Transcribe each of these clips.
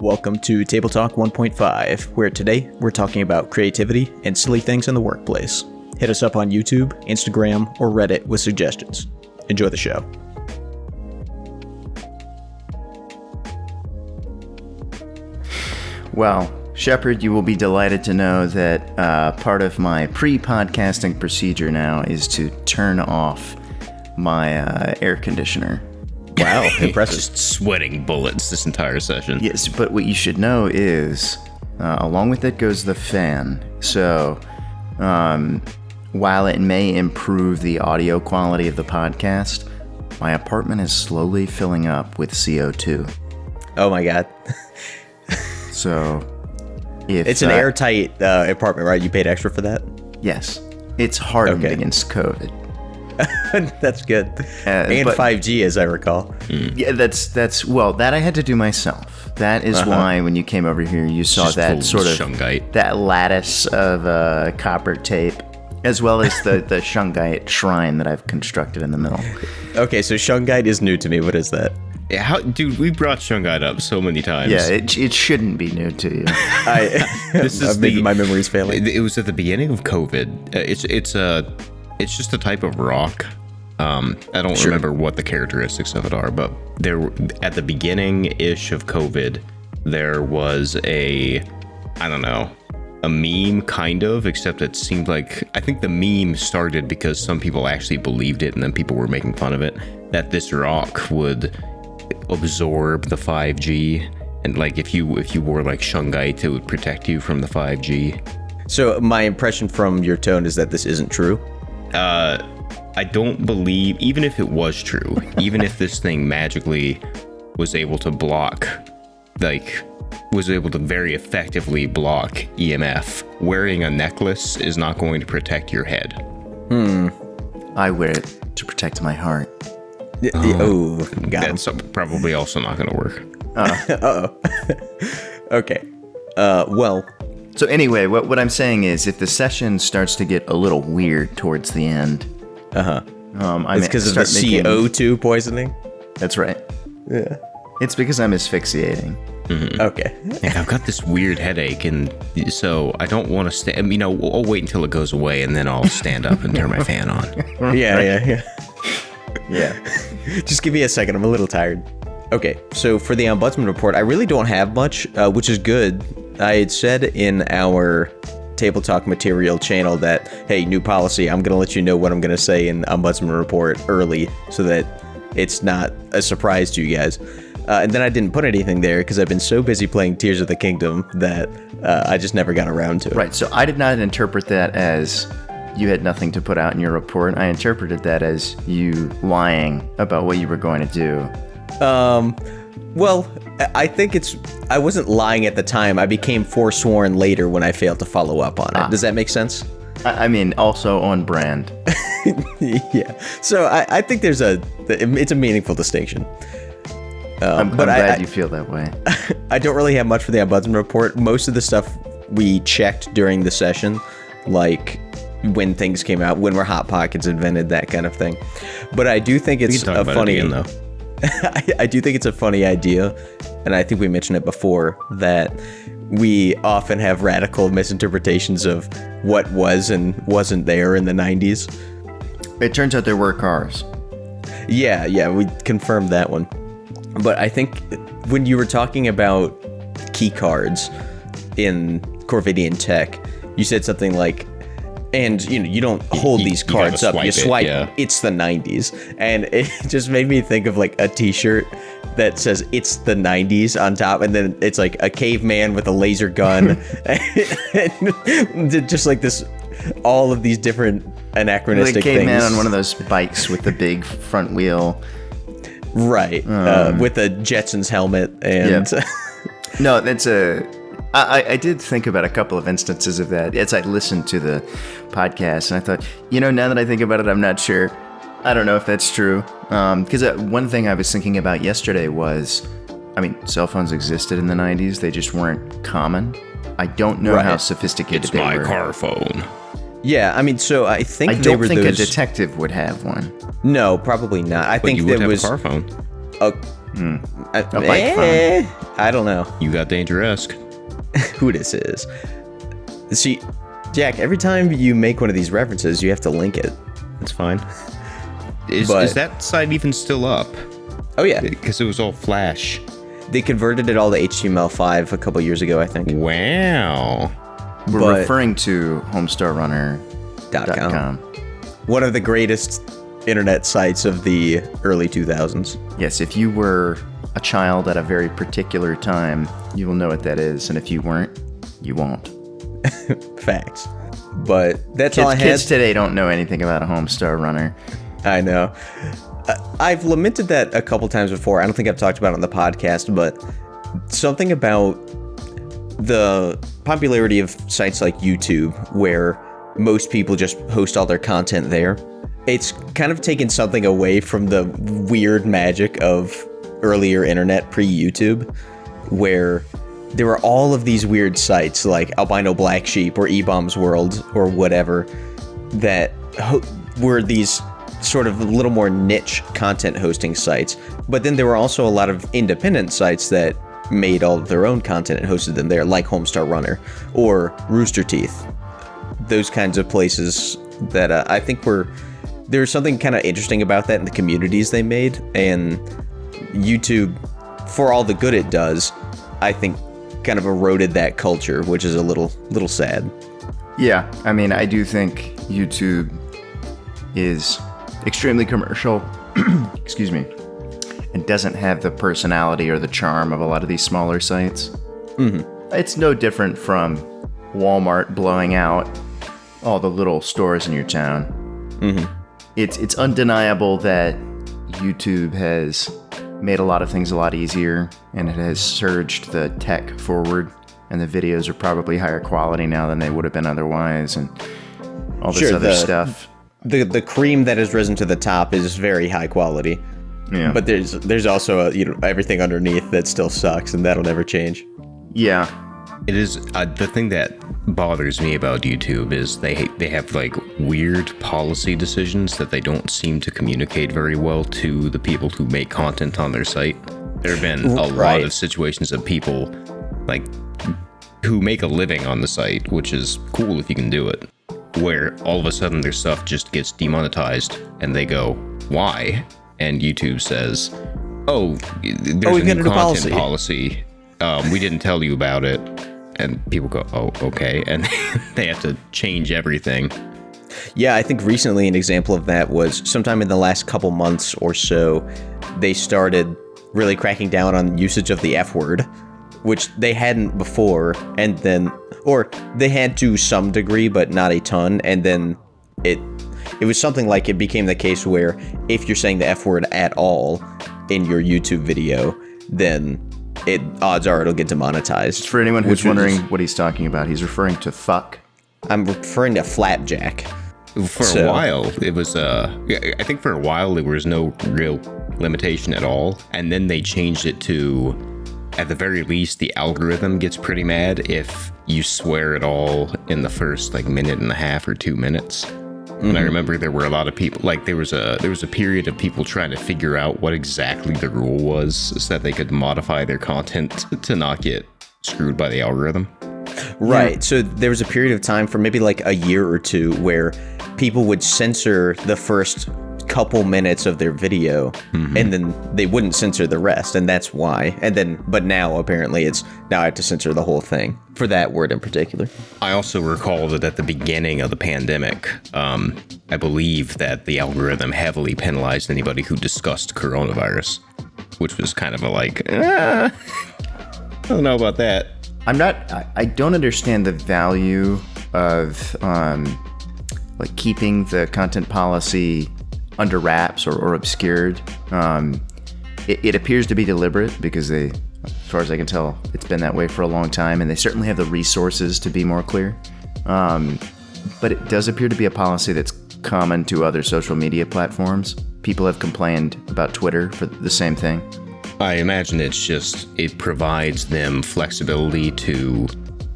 Welcome to Table Talk 1.5, where today we're talking about creativity and silly things in the workplace. Hit us up on YouTube, Instagram, or Reddit with suggestions. Enjoy the show. Well, Shepard, you will be delighted to know that part of my pre-podcasting procedure now is to turn off my air conditioner. Wow, impressive. Just sweating bullets this entire session. Yes, but what you should know is, along with it goes the fan. So, while it may improve the audio quality of the podcast, my apartment is slowly filling up with CO2. Oh my god. So, if It's an airtight apartment, right? You paid extra for that? yes, it's hardened Okay. against COVID. That's good. And but- 5G, as I recall. Yeah, that's well, that I had to do myself. That is why when you came over here, you saw Just that full sort of shungite. that lattice of copper tape, as well as the shungite shrine that I've constructed in the middle. Okay, so shungite is new to me. What is that? Yeah, dude, we brought shungite up so many times. Yeah, it shouldn't be new to you. This is Maybe my memory's failing. It was at the beginning of COVID. It's just a type of rock. I don't remember what the characteristics of it are, but there at the beginning-ish of COVID, there was a meme kind of, except it seemed like, I think the meme started because some people actually believed it and then people were making fun of it, that this rock would absorb the 5G, and like if you wore like shungite, it would protect you from the 5G. So my impression from your tone is that this isn't true. I don't believe, even if it was true, even if this thing magically was able to very effectively block EMF, wearing a necklace is not going to protect your head. I wear it to protect my heart. Oh, got him. That's probably also not going to work. Okay. Well, So anyway, what I'm saying is, if the session starts to get a little weird towards the end, it's because of the CO2 poisoning. That's right. Yeah. It's because I'm asphyxiating. Okay. And I've got this weird headache, and so I don't want to stay. I'll wait until it goes away, and then I'll stand up and turn my fan on. Yeah. Yeah. Just give me a second. I'm a little tired. Okay. So for the Ombudsman report, I really don't have much, which is good. I had said in our Table Talk material channel that, hey, new policy, I'm going to let you know what I'm going to say in Ombudsman report early so that it's not a surprise to you guys. And then I didn't put anything there because I've been so busy playing Tears of the Kingdom that I just never got around to it. Right, so I did not interpret that as you had nothing to put out in your report. I interpreted that as you lying about what you were going to do. Well, I think I wasn't lying at the time. I became forsworn later when I failed to follow up on it. Does that make sense? I mean, also on brand. Yeah. So I think it's a meaningful distinction. I'm glad you feel that way. I don't really have much for the Ombudsman report. Most of the stuff we checked during the session, like when things came out, when were Hot Pockets invented, that kind of thing. But I do think it's a funny, though. I do think it's a funny idea, and I think we mentioned it before, that we often have radical misinterpretations of what was and wasn't there in the 90s. It turns out there were cars. Yeah, we confirmed that one. But I think when you were talking about key cards in Corvidian tech, you said something like, and you don't hold these cards up, you swipe, yeah. It's the 90s. And it just made me think of like a t-shirt that says it's the 90s on top, and then it's like a caveman with a laser gun. And just like this, all of these different anachronistic Like a caveman things. on one of those bikes with the big front wheel. Right, with a Jetsons helmet and... Yeah. No, that's I did think about a couple of instances of that as I listened to the podcast, and I thought, now that I think about it, I'm not sure. I don't know if that's true. Because one thing I was thinking about yesterday was, cell phones existed in the 90s. They just weren't common. I don't know how sophisticated It's they my were. car phone. Yeah, so I think I they don't were think those... a detective would have one. No, probably not. I But think you there would have was... a car phone. A bike phone. I don't know You got Dangeresque. who this is. See, Jack, every time you make one of these references, you have to link it. That's fine. Is But- that site even still up? Oh yeah, Because it was all Flash. they converted it all to HTML5 a couple years ago, I think. Wow. We're But- referring to homestarrunner.com. One of the greatest internet sites of the early 2000s. Yes, if you were a child at a very particular time, you will know what that is. And if you weren't, you won't. Facts. But that's all I had. Kids today don't know anything about a Homestar Runner. I know. I've lamented that a couple times before. I don't think I've talked about it on the podcast, but something about the popularity of sites like YouTube, where most people just host all their content there, it's kind of taken something away from the weird magic of earlier internet pre-YouTube, where there were all of these weird sites like Albino Black Sheep or eBaum's World or whatever that were these sort of a little more niche content hosting sites. But then there were also a lot of independent sites that made all of their own content and hosted them there, like Homestar Runner or Rooster Teeth. Those kinds of places that I think there's something kind of interesting about that in the communities they made. And YouTube, for all the good it does, I think kind of eroded that culture, which is a little sad. Yeah, I mean, I do think YouTube is extremely commercial, excuse me, and doesn't have the personality or the charm of a lot of these smaller sites. Mm-hmm. It's no different from Walmart blowing out all the little stores in your town. Mm-hmm. It's undeniable that YouTube has made a lot of things a lot easier, and it has surged the tech forward, and the videos are probably higher quality now than they would have been otherwise, and all this other stuff. The cream that has risen to the top is very high quality. Yeah. But there's also everything underneath that still sucks, and that'll never change. Yeah. It is the thing that bothers me about YouTube is they have like weird policy decisions that they don't seem to communicate very well to the people who make content on their site. There have been a lot of situations of people like who make a living on the site, which is cool if you can do it, where all of a sudden their stuff just gets demonetized and they go, why? And YouTube says, oh, there's a new content policy. We didn't tell you about it. And people go, oh, okay. And they have to change everything. Yeah, I think recently an example of that was sometime in the last couple months or so, they started really cracking down on usage of the F word, which they hadn't before. And then, or they had to some degree, but not a ton. And then it was something like it became the case where if you're saying the F word at all in your YouTube video, then odds are it'll get demonetized. For anyone who's wondering what he's talking about, he's referring to fuck. I'm referring to flapjack. For a while, it was, I think for a while there was no real limitation at all. And then they changed it to, at the very least, the algorithm gets pretty mad if you swear at all in the first like minute and a half or 2 minutes. And I remember there were a lot of people, like there was a period of people trying to figure out what exactly the rule was so that they could modify their content to not get screwed by the algorithm. Right. Yeah. So there was a period of time for maybe like a year or two where people would censor the first couple minutes of their video and then they wouldn't censor the rest, and that's why. And then but now apparently now I have to censor the whole thing for that word in particular. I also recall that at the beginning of the pandemic, I believe that the algorithm heavily penalized anybody who discussed coronavirus, which was kind of a like, I don't know about that. I don't understand the value of like keeping the content policy under wraps or obscured. It appears to be deliberate because they, as far as I can tell, it's been that way for a long time, and they certainly have the resources to be more clear. But it does appear to be a policy that's common to other social media platforms. People have complained about Twitter for the same thing. I imagine it provides them flexibility to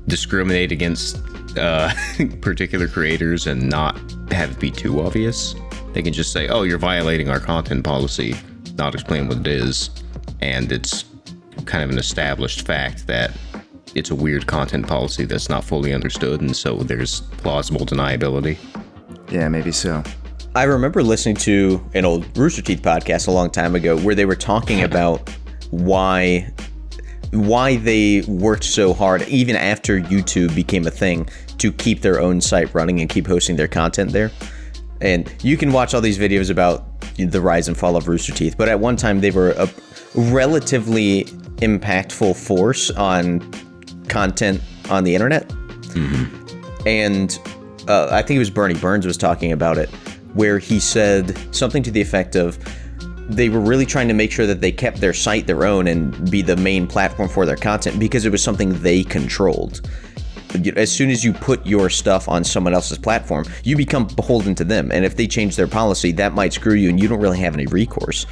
discriminate against particular creators and not have it be too obvious. They can just say, oh, you're violating our content policy. not explain what it is, and it's kind of an established fact that it's a weird content policy that's not fully understood, and so there's plausible deniability. Yeah, maybe so. I remember listening to an old Rooster Teeth podcast a long time ago where they were talking about why they worked so hard, even after YouTube became a thing, to keep their own site running and keep hosting their content there. And you can watch all these videos about the rise and fall of Rooster Teeth, but at one time they were a relatively impactful force on content on the internet. Mm-hmm. And I think it was Bernie Burns was talking about it, where he said something to the effect of they were really trying to make sure that they kept their site their own and be the main platform for their content because it was something they controlled. As soon as you put your stuff on someone else's platform, you become beholden to them. And if they change their policy, that might screw you and you don't really have any recourse,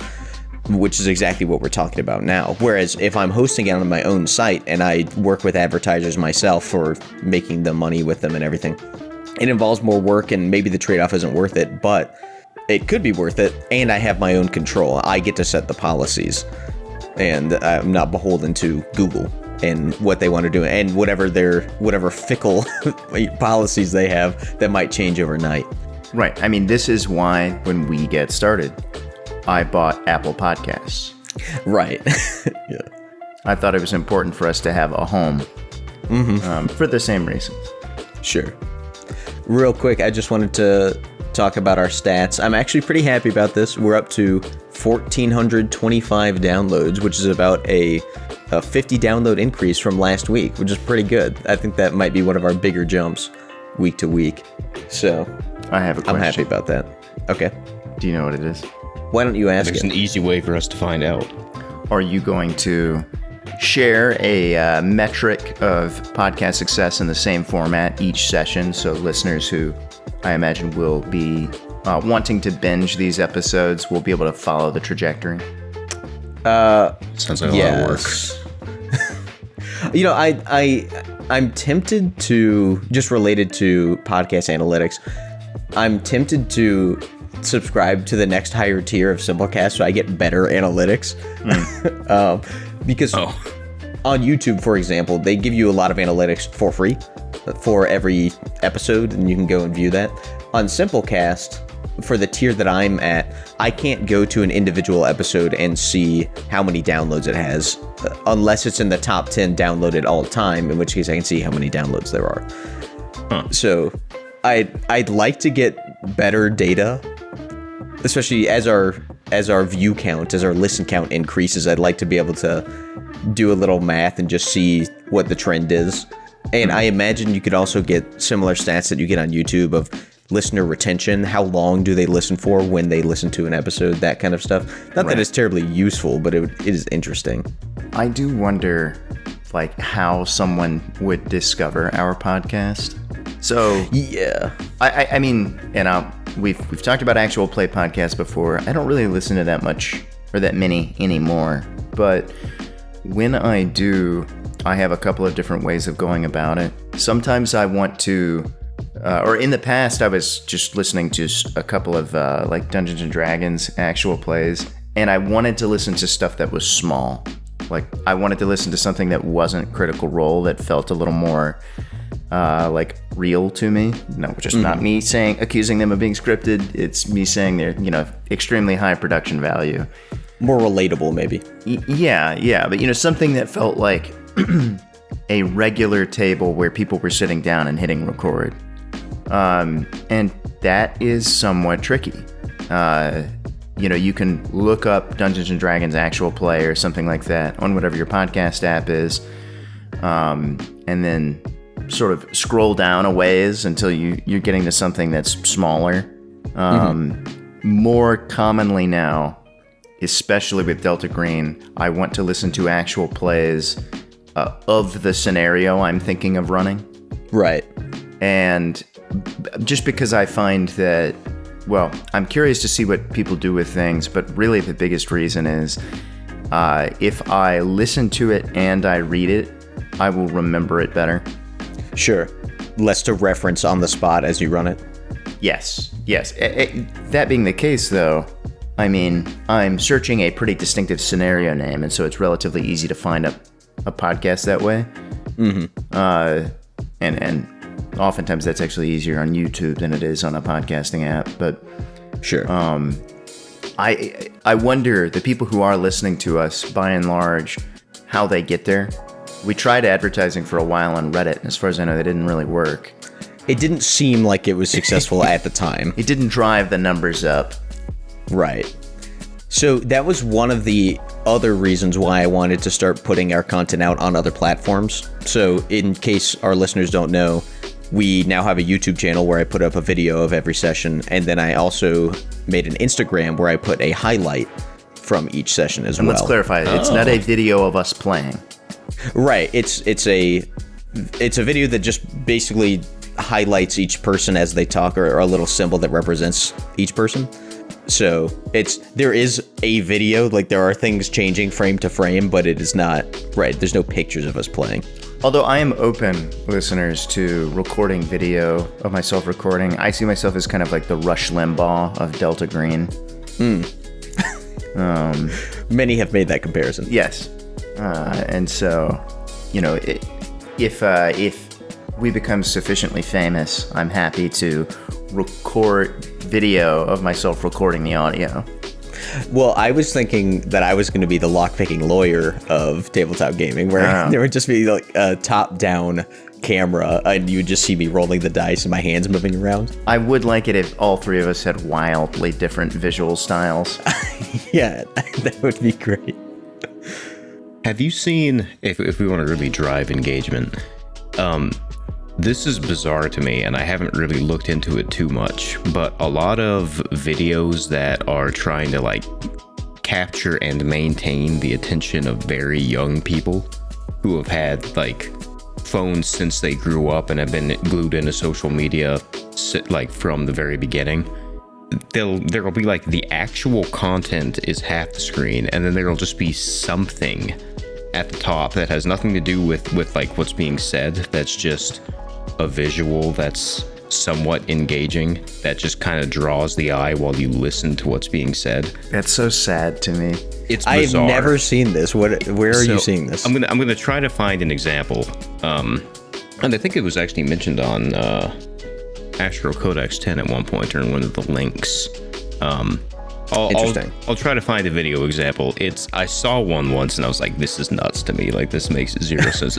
which is exactly what we're talking about now. Whereas if I'm hosting it on my own site and I work with advertisers myself for making the money with them and everything, it involves more work and maybe the trade-off isn't worth it, but it could be worth it, and I have my own control. I get to set the policies, and I'm not beholden to Google and what they want to do, and whatever fickle policies they have that might change overnight. Right. I mean, this is why when we get started, I bought Apple Podcasts. Right. Yeah. I thought it was important for us to have a home for the same reasons. Sure. Real quick, I just wanted to talk about our stats. I'm actually pretty happy about this. We're up to 1,425 downloads, which is about a 50 download increase from last week, which is pretty good. I think that might be one of our bigger jumps week to week. So I have a question. I'm happy about that. Okay. Do you know what it is? Why don't you ask There's it? an easy way for us to find out. Are you going to share a metric of podcast success in the same format each session, so listeners who I imagine will be wanting to binge these episodes will be able to follow the trajectory? Sounds like a lot of work. You know, I'm tempted to, just related to podcast analytics, I'm tempted to subscribe to the next higher tier of Simplecast so I get better analytics. Because on YouTube, for example, they give you a lot of analytics for free for every episode, and you can go and view that. On Simplecast, for the tier that I'm at, I can't go to an individual episode and see how many downloads it has, unless it's in the top 10 downloaded all time, in which case I can see how many downloads there are. So I'd like to get better data, especially as our view count, as our listen count increases. I'd like to be able to do a little math and just see what the trend is. And I imagine you could also get similar stats that you get on YouTube of listener retention. How long do they listen for when they listen to an episode? That kind of stuff. Not that it's terribly useful, but it is interesting. I do wonder, like, how someone would discover our podcast. So Yeah. I mean, and we've talked about actual play podcasts before. I don't really listen to that much or that many anymore, but when I do, I have a couple of different ways of going about it. Sometimes I want to, or in the past, I was just listening to a couple of like Dungeons and Dragons actual plays, and I wanted to listen to stuff that was small. Like, I wanted to listen to something that wasn't Critical Role, that felt a little more like real to me. No, just not me accusing them of being scripted. It's me saying they're, extremely high production value. More relatable, maybe. Yeah, but something that felt like a regular table where people were sitting down and hitting record. And that is somewhat tricky. You can look up Dungeons and Dragons actual play or something like that on whatever your podcast app is, and then sort of scroll down a ways until you're getting to something that's smaller. More commonly now, especially with Delta Green, I want to listen to actual plays of the scenario I'm thinking of running. Right. And just because I find that, well, I'm curious to see what people do with things, but really the biggest reason is if I listen to it and I read it, I will remember it better. Sure. Less to reference on the spot as you run it. Yes. That being the case, though, I mean, I'm searching a pretty distinctive scenario name, and so it's relatively easy to find a podcast that way. And oftentimes that's actually easier on YouTube than it is on a podcasting app. But Sure. I wonder, the people who are listening to us, by and large, how they get there. We tried advertising for a while on Reddit, and as far as I know, that didn't really work. It didn't seem like it was successful at the time. It didn't drive the numbers up. Right. So that was one of the other reasons why I wanted to start putting our content out on other platforms. So in case our listeners don't know, we now have a YouTube channel where I put up a video of every session, and then I also made an Instagram where I put a highlight from each session as And well. let's clarify, it's not a video of us playing. Right. It's a video that just basically highlights each person as they talk, or a little symbol that represents each person. So there is a video, like there are things changing frame to frame, but it is not, right, there's no pictures of us playing. Although I am open, listeners, to recording video of myself recording. I see myself as kind of like the Rush Limbaugh of Delta Green. Many have made that comparison. Yes. And so, you know, if we become sufficiently famous, I'm happy to record video of myself recording the audio. Well, I was thinking that I was going to be the lockpicking lawyer of tabletop gaming, where there would just be like a top-down camera, and you would just see me rolling the dice and my hands moving around. I would like it if all three of us had wildly different visual styles. Yeah, that would be great. Have you seen, if we want to really drive engagement, this is bizarre to me, and I haven't really looked into it too much, but a lot of videos that are trying to like capture and maintain the attention of very young people who have had like phones since they grew up and have been glued into social media like from the very beginning. There'll be like the actual content is half the screen, and then there'll just be something at the top that has nothing to do with like what's being said. That's just a visual that's somewhat engaging, that just kind of draws the eye while you listen to what's being said. That's so sad to me. It's I've bizarre. never seen this. Where are you seeing this? I'm gonna try to find an example. And I think it was actually mentioned on Astro Codex 10 at one point during one of the links. Interesting. I'll try to find a video example. I saw one once and I was like, this is nuts to me. Like, this makes zero sense.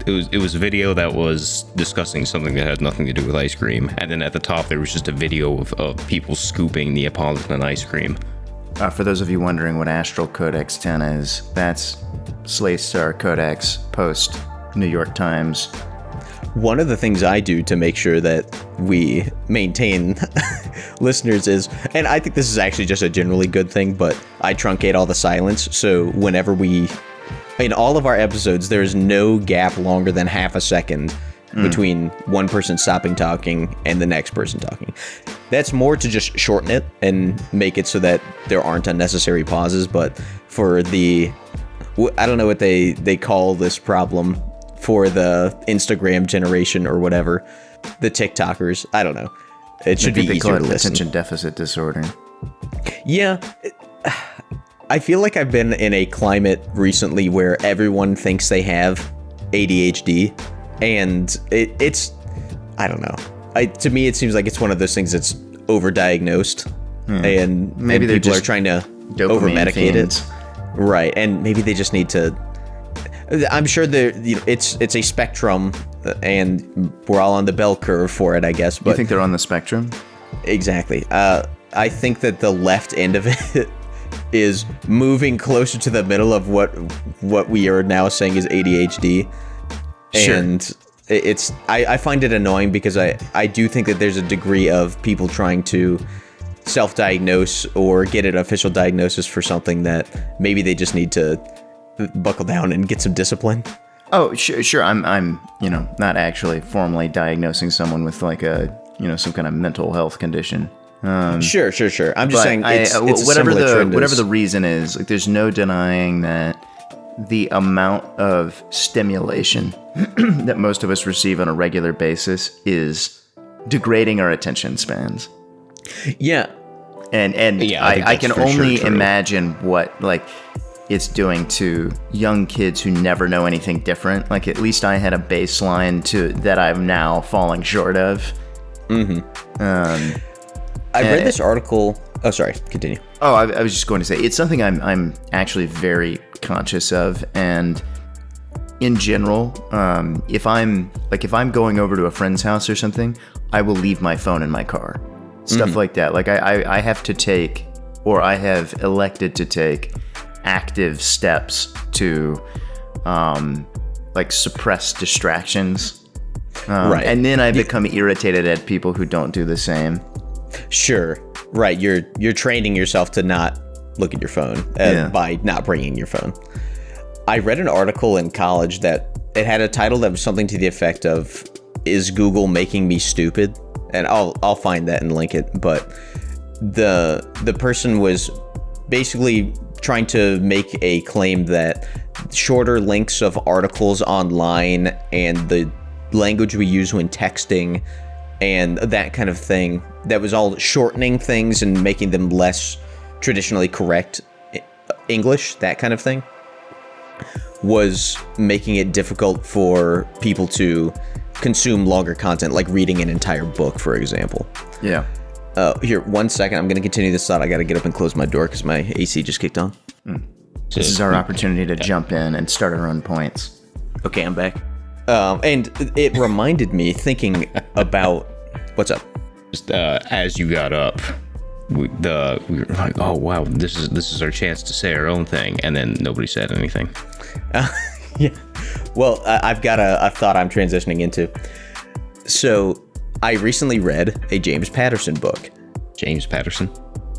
It was a video that was discussing something that had nothing to do with ice cream, and then at the top there was just a video of people scooping Neapolitan ice cream. For those of you wondering what Astral Codex 10 is, that's Slate Star Codex post New York Times. One of the things I do to make sure that we maintain listeners is, and I think this is actually just a generally good thing, but I truncate all the silence. So whenever in all of our episodes, there's no gap longer than half a second between one person stopping talking and the next person talking. That's more to just shorten it and make it so that there aren't unnecessary pauses. But for I don't know what they call this problem for the Instagram generation or whatever, the TikTokers. I don't know. It should be easier to listen. Attention deficit disorder. Yeah. I feel like I've been in a climate recently where everyone thinks they have ADHD, and it's I don't know. To me, it seems like it's one of those things that's overdiagnosed, and Maybe they're people just are trying to dopamine over-medicate fiends. it, right? And maybe they just need to. I'm sure it's a spectrum, and we're all on the bell curve for it, I guess. But You think they're on the spectrum? exactly. I think that the left end of it is moving closer to the middle of what we are now saying is ADHD. Sure. And I find it annoying because I do think that there's a degree of people trying to self-diagnose or get an official diagnosis for something that maybe they just need to buckle down and get some discipline. Oh, sure. I'm not actually formally diagnosing someone with like some kind of mental health condition. Sure. I'm just saying it's whatever a similar trend whatever the reason is, like, there's no denying that the amount of stimulation that most of us receive on a regular basis is degrading our attention spans. Yeah. And Yeah, I think I that's can for sure only true. imagine what it's doing to young kids who never know anything different. Like, at least I had a baseline that I'm now falling short of. I read this article. Oh, sorry. Continue. Oh, I was just going to say, it's something I'm actually very conscious of, and in general, if I'm going over to a friend's house or something, I will leave my phone in my car. Stuff like that. Like, I have to take, or I have elected to take, active steps to suppress distractions. Right. And then I become irritated at people who don't do the same. Sure. Right. You're training yourself to not look at your phone by not bringing your phone. I read an article in college that it had a title that was something to the effect of, "Is Google making me stupid?" And I'll find that and link it. But the person was basically trying to make a claim that shorter links of articles online and the language we use when texting and that kind of thing, that was all shortening things and making them less traditionally correct English, that kind of thing, was making it difficult for people to consume longer content, like reading an entire book, for example. Yeah. Here, 1 second. I'm going to continue this thought. I got to get up and close my door because my AC just kicked on. This is our opportunity to jump in and start our own points. Okay, I'm back. And it reminded me, thinking about... What's up? Just as you got up, we were like, oh wow, this is our chance to say our own thing, and then nobody said anything. Yeah. Well, I've got a thought I'm transitioning into. So, I recently read a James Patterson book. James Patterson?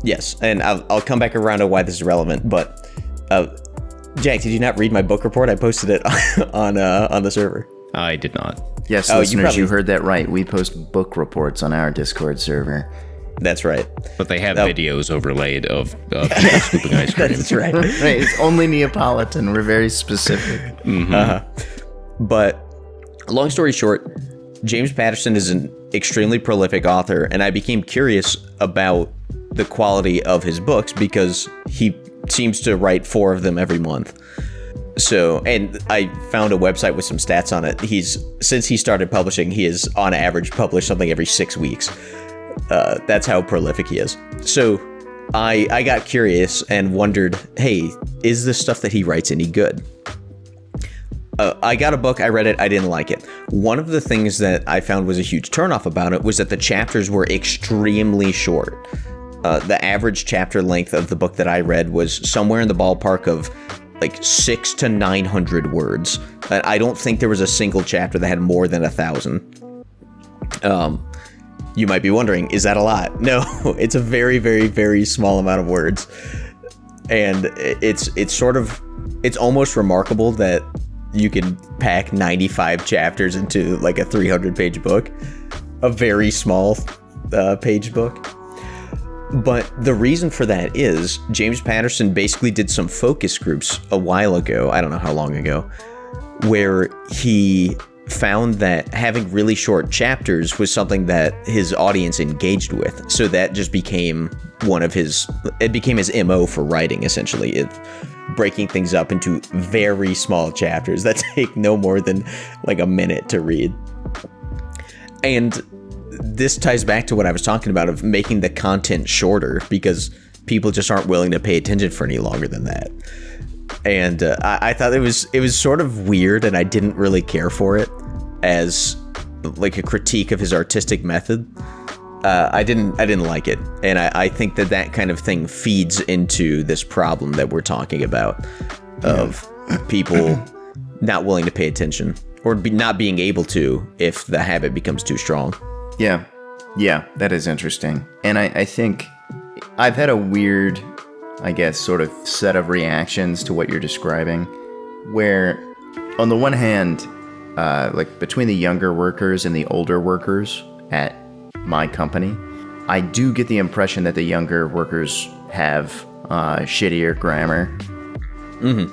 Yes, and I'll come back around to why this is relevant, but... Jack, did you not read my book report? I posted it on the server. I did not. Yes, Oh, listeners, you you heard that right. We post book reports on our Discord server. That's right. But they have videos overlaid of people scooping ice cream. That's right. Right, it's only Neapolitan. We're very specific. But long story short, James Patterson is an extremely prolific author, and I became curious about the quality of his books because he seems to write 4 of them every month. So, and I found a website with some stats on it. Since he started publishing, he has on average published something every 6 weeks. That's how prolific he is. So I got curious and wondered, hey, is the stuff that he writes any good? I got a book, I read it, I didn't like it. One of the things that I found was a huge turnoff about it was that the chapters were extremely short. The average chapter length of the book that I read was somewhere in the ballpark of like 600 to 900 words. And I don't think there was a single chapter that had more than 1,000. You might be wondering, is that a lot? No, it's a very, very, very small amount of words. And it's almost remarkable that you can pack 95 chapters into like a 300-page book, a very small page book. But the reason for that is James Patterson basically did some focus groups a while ago, I don't know how long ago, where he found that having really short chapters was something that his audience engaged with. So that just became it became his MO for writing, essentially. Breaking things up into very small chapters that take no more than like a minute to read. And this ties back to what I was talking about of making the content shorter because people just aren't willing to pay attention for any longer than that. And I thought it was sort of weird, and I didn't really care for it as like a critique of his artistic method. I didn't like it, and I think that kind of thing feeds into this problem that we're talking about of people not willing to pay attention or not being able to if the habit becomes too strong. Yeah, that is interesting. And I think I've had a weird, I guess, sort of set of reactions to what you're describing, where on the one hand, like between the younger workers and the older workers at my company, I do get the impression that the younger workers have shittier grammar. They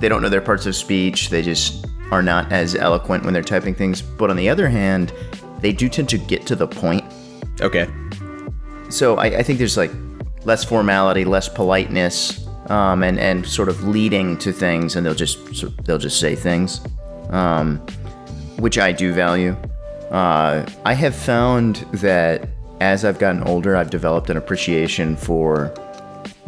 don't know their parts of speech. They just are not as eloquent when they're typing things. But on the other hand, they do tend to get to the point. Okay. So I think there's like less formality, less politeness, and sort of leading to things, and they'll just say things, which I do value. I have found that as I've gotten older, I've developed an appreciation for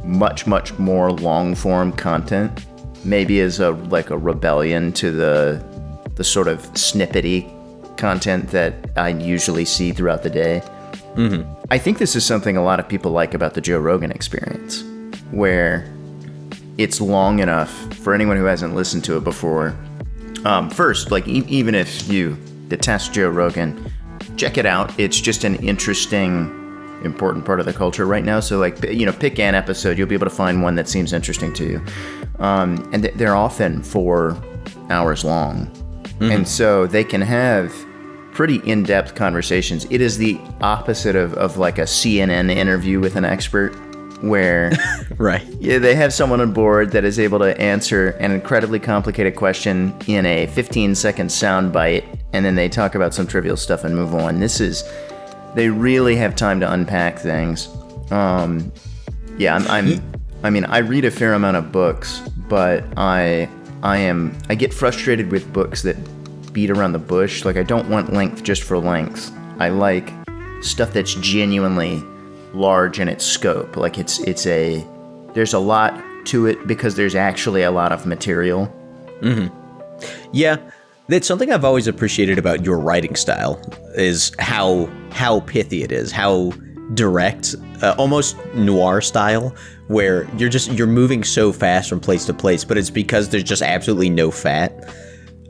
much more long form content. Maybe as a rebellion to the sort of snippety content that I usually see throughout the day. Mm-hmm. I think this is something a lot of people like about the Joe Rogan experience, where it's long enough for anyone who hasn't listened to it before. First, like even if you detest Joe Rogan, check it out. It's just an interesting, important part of the culture right now. So like, pick an episode. You'll be able to find one that seems interesting to you. And they're often 4 hours long. Mm-hmm. And so they can have pretty in-depth conversations. It is the opposite of like a CNN interview with an expert, where right. Yeah, they have someone on board that is able to answer an incredibly complicated question in a 15-second soundbite, and then they talk about some trivial stuff and move on. They really have time to unpack things. I read a fair amount of books, but I get frustrated with books that beat around the bush. Like, I don't want length just for length. I like stuff that's genuinely large in its scope. Like there's a lot to it because there's actually a lot of material. Mm-hmm. Yeah, that's something I've always appreciated about your writing style, is how pithy it is, how direct, almost noir style, where you're moving so fast from place to place, but it's because there's just absolutely no fat.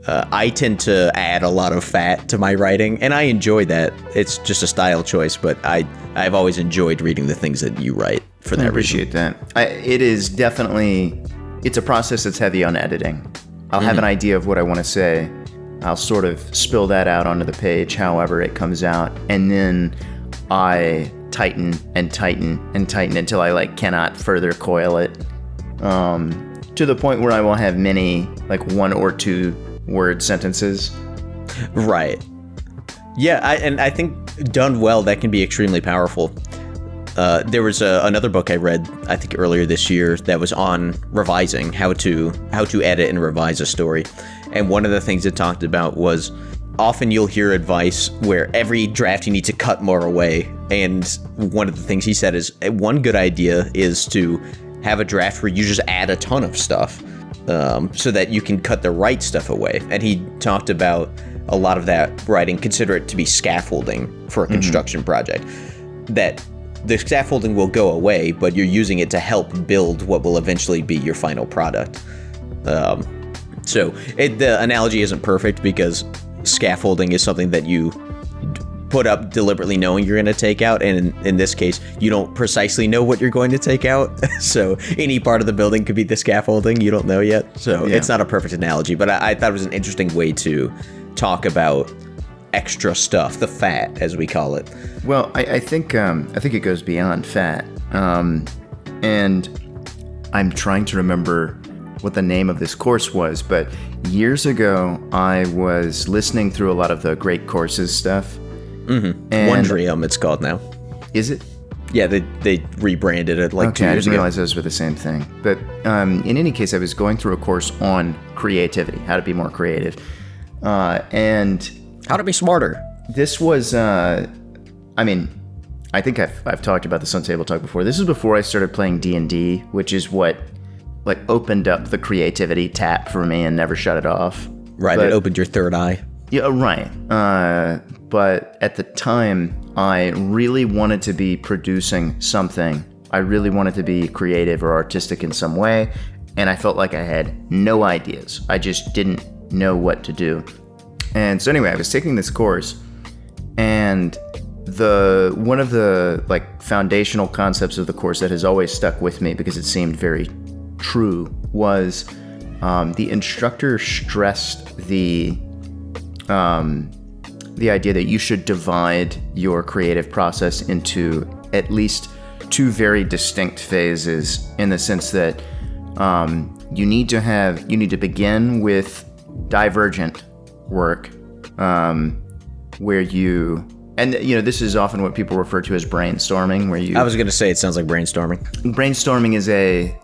I tend to add a lot of fat to my writing, and I enjoy that. It's just a style choice, but I've always enjoyed reading the things that you write for that reason. I appreciate that. It is definitely, it's a process that's heavy on editing. I'll have an idea of what I want to say. I'll sort of spill that out onto the page, however it comes out, and then I tighten and tighten and tighten until I cannot further coil it, to the point where I will have many 1 or 2 word sentences. Right. Yeah, I think done well, that can be extremely powerful. There was another book I read, I think earlier this year, that was on revising, how to edit and revise a story. And one of the things it talked about was, often you'll hear advice where every draft you need to cut more away. And one of the things he said is, one good idea is to have a draft where you just add a ton of stuff, so that you can cut the right stuff away. And he talked about a lot of that writing, consider it to be scaffolding for a construction project. That the scaffolding will go away, but you're using it to help build what will eventually be your final product. So the analogy isn't perfect, because scaffolding is something that you put up deliberately knowing you're going to take out, and in this case you don't precisely know what you're going to take out. So any part of the building could be the scaffolding, you don't know yet. So It's not a perfect analogy, but I thought it was an interesting way to talk about extra stuff, the fat, as we call it. Well, I think it goes beyond fat, and I'm trying to remember what the name of this course was, but years ago I was listening through a lot of the Great Courses stuff. Mm-hmm. Wondrium, it's called now. Is it? Yeah, they rebranded it 2 years ago. I didn't realize those were the same thing. But in any case, I was going through a course on creativity, how to be more creative, and how to be smarter. This was, I think I've talked about this on Table Talk before. This is before I started playing D&D, which is what opened up the creativity tap for me and never shut it off. Right, it opened your third eye. Yeah, right. But at the time, I really wanted to be producing something. I really wanted to be creative or artistic in some way, and I felt like I had no ideas. I just didn't know what to do. And so anyway, I was taking this course, and one of the foundational concepts of the course that has always stuck with me because it seemed very true was the instructor stressed the idea that you should divide your creative process into at least 2 very distinct phases, in the sense that you need to begin with divergent work, where you And this is often what people refer to as brainstorming, where I was going to say it sounds like brainstorming. Brainstorming is a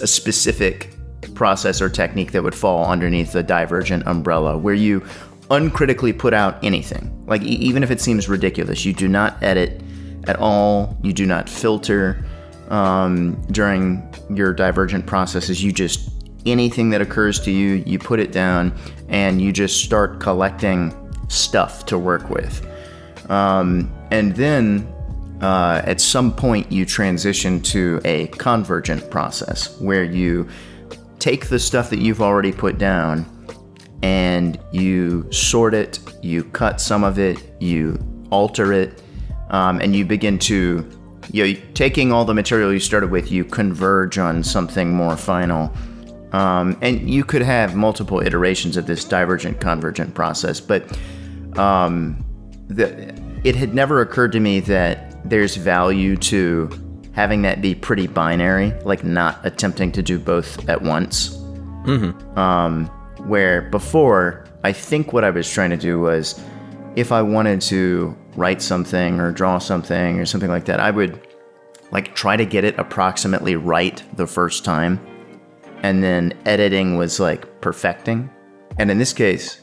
specific process or technique that would fall underneath the Divergent umbrella, where you uncritically put out anything. Like even if it seems ridiculous, you do not edit at all. You do not filter during your Divergent processes. You just, anything that occurs to you, you put it down and you just start collecting stuff to work with. And then at some point you transition to a convergent process where you take the stuff that you've already put down and you sort it, you cut some of it, you alter it, and you begin to, taking all the material you started with, you converge on something more final. And you could have multiple iterations of this divergent convergent process, but it had never occurred to me that there's value to having that be pretty binary, like not attempting to do both at once. Where before, I think what I was trying to do was, if I wanted to write something or draw something or something like that, I would like try to get it approximately right the first time. And then editing was like perfecting. And in this case,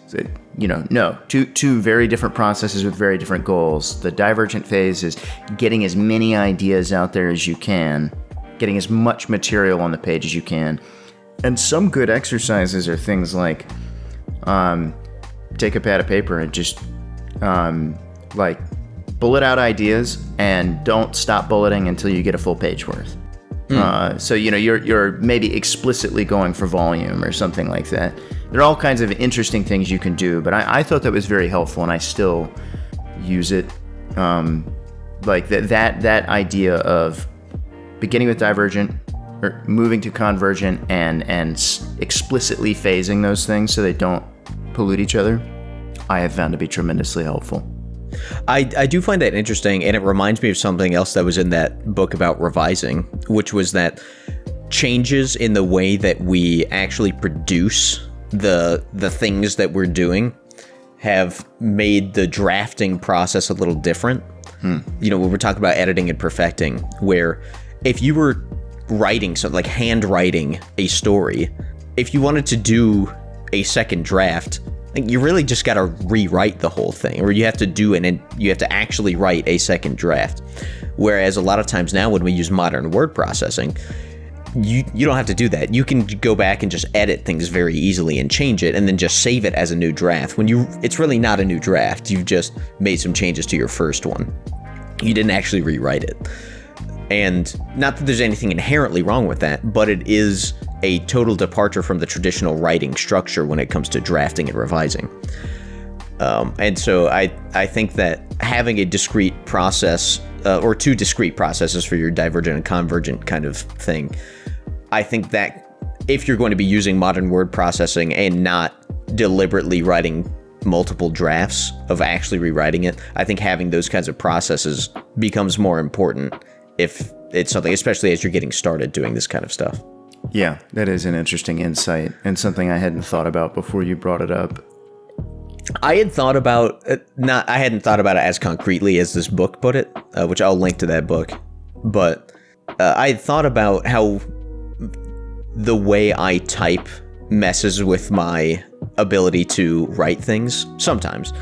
no, two very different processes with very different goals. The divergent phase is getting as many ideas out there as you can, getting as much material on the page as you can. And some good exercises are things like take a pad of paper and just like bullet out ideas and don't stop bulleting until you get a full page worth. So you're maybe explicitly going for volume or something like that. There are all kinds of interesting things you can do, but I thought that was very helpful, and I still use it. Like that idea of beginning with divergent or moving to convergent and explicitly phasing those things so they don't pollute each other, I have found to be tremendously helpful. I do find that interesting, and it reminds me of something else that was in that book about revising, which was that changes in the way that we actually produce the things that we're doing have made the drafting process a little different. When we're talking about editing and perfecting, where if you were writing something like handwriting a story, if you wanted to do a second draft, you really just got to rewrite the whole thing, or you have to actually write a second draft. Whereas a lot of times now when we use modern word processing, you don't have to do that. You can go back and just edit things very easily and change it and then just save it as a new draft. It's really not a new draft. You've just made some changes to your first one. You didn't actually rewrite it. And not that there's anything inherently wrong with that, but it is a total departure from the traditional writing structure when it comes to drafting and revising. And so I think that having a discrete process, or two discrete processes for your divergent and convergent kind of thing, I think that if you're going to be using modern word processing and not deliberately writing multiple drafts of actually rewriting it, I think having those kinds of processes becomes more important if it's something, especially as you're getting started doing this kind of stuff. Yeah, that is an interesting insight and something I hadn't thought about before you brought it up. I had thought about I hadn't thought about it as concretely as this book put it, which I'll link to that book. But I had thought about how the way I type messes with my ability to write things sometimes.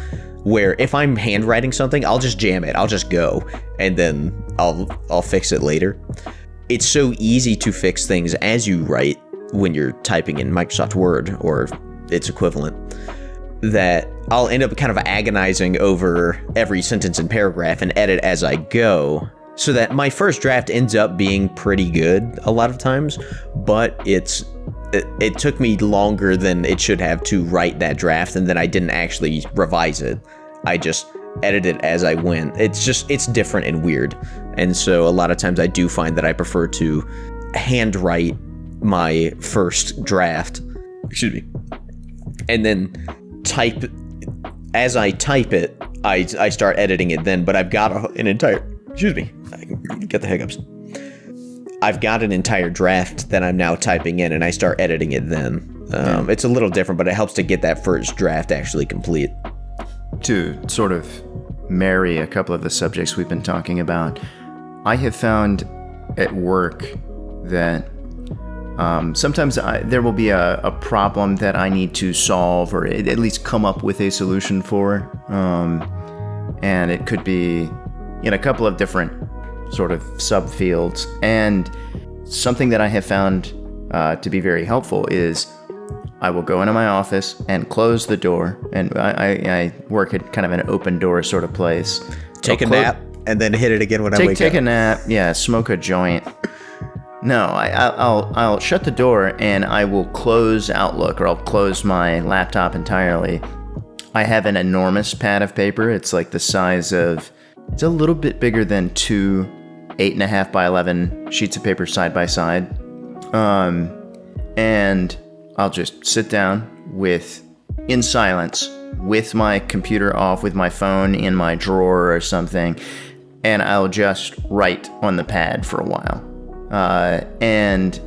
Where if I'm handwriting something, I'll just jam it. I'll just go, and then I'll fix it later. It's so easy to fix things as you write when you're typing in Microsoft Word or its equivalent, that I'll end up kind of agonizing over every sentence and paragraph and edit as I go, so that my first draft ends up being pretty good a lot of times, but it took me longer than it should have to write that draft, and then I didn't actually revise it. I just edited it as I went. It's different and weird. And so a lot of times I do find that I prefer to handwrite my first draft, and then type. As I type it, I start editing it then, but I've got an entire, I can get the hiccups. I've got an entire draft that I'm now typing in, and I start editing it then. It's a little different, but it helps to get that first draft actually complete. to sort of marry a couple of the subjects we've been talking about, I have found at work that sometimes there will be a problem that I need to solve or at least come up with a solution for. And it could be in a couple of different sort of subfields. And something that I have found to be very helpful is I will go into my office and close the door. And I work at kind of an open door sort of place. Take a nap and then hit it again when I wake up. Take a nap. Yeah, smoke a joint. No, I'll shut the door and I will close Outlook, or I'll close my laptop entirely. I have an enormous pad of paper. It's like the size of, it's a little bit bigger than 2 8.5 by 11 sheets of paper side by side. And I'll just sit down in silence with my computer off, with my phone in my drawer or something, and I'll just write on the pad for a while. And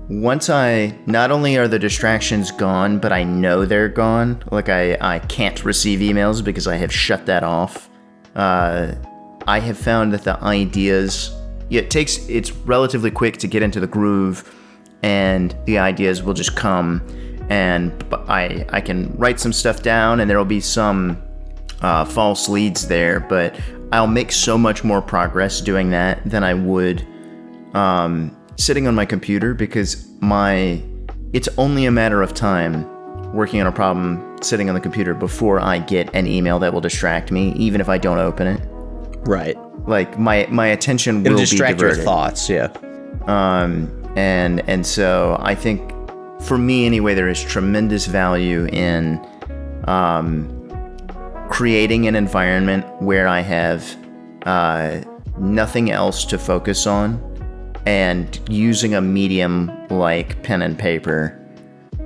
once not only are the distractions gone, but I know they're gone. Like I can't receive emails because I have shut that off. I have found that the ideas, it's relatively quick to get into the groove, and the ideas will just come, and I can write some stuff down, and there will be some false leads there, but I'll make so much more progress doing that than I would sitting on my computer, because it's only a matter of time working on a problem sitting on the computer before I get an email that will distract me, even if I don't open it. Right. Like my attention will be diverted. It'll distract your thoughts, yeah. And so I think, for me anyway, there is tremendous value in creating an environment where I have nothing else to focus on, and using a medium like pen and paper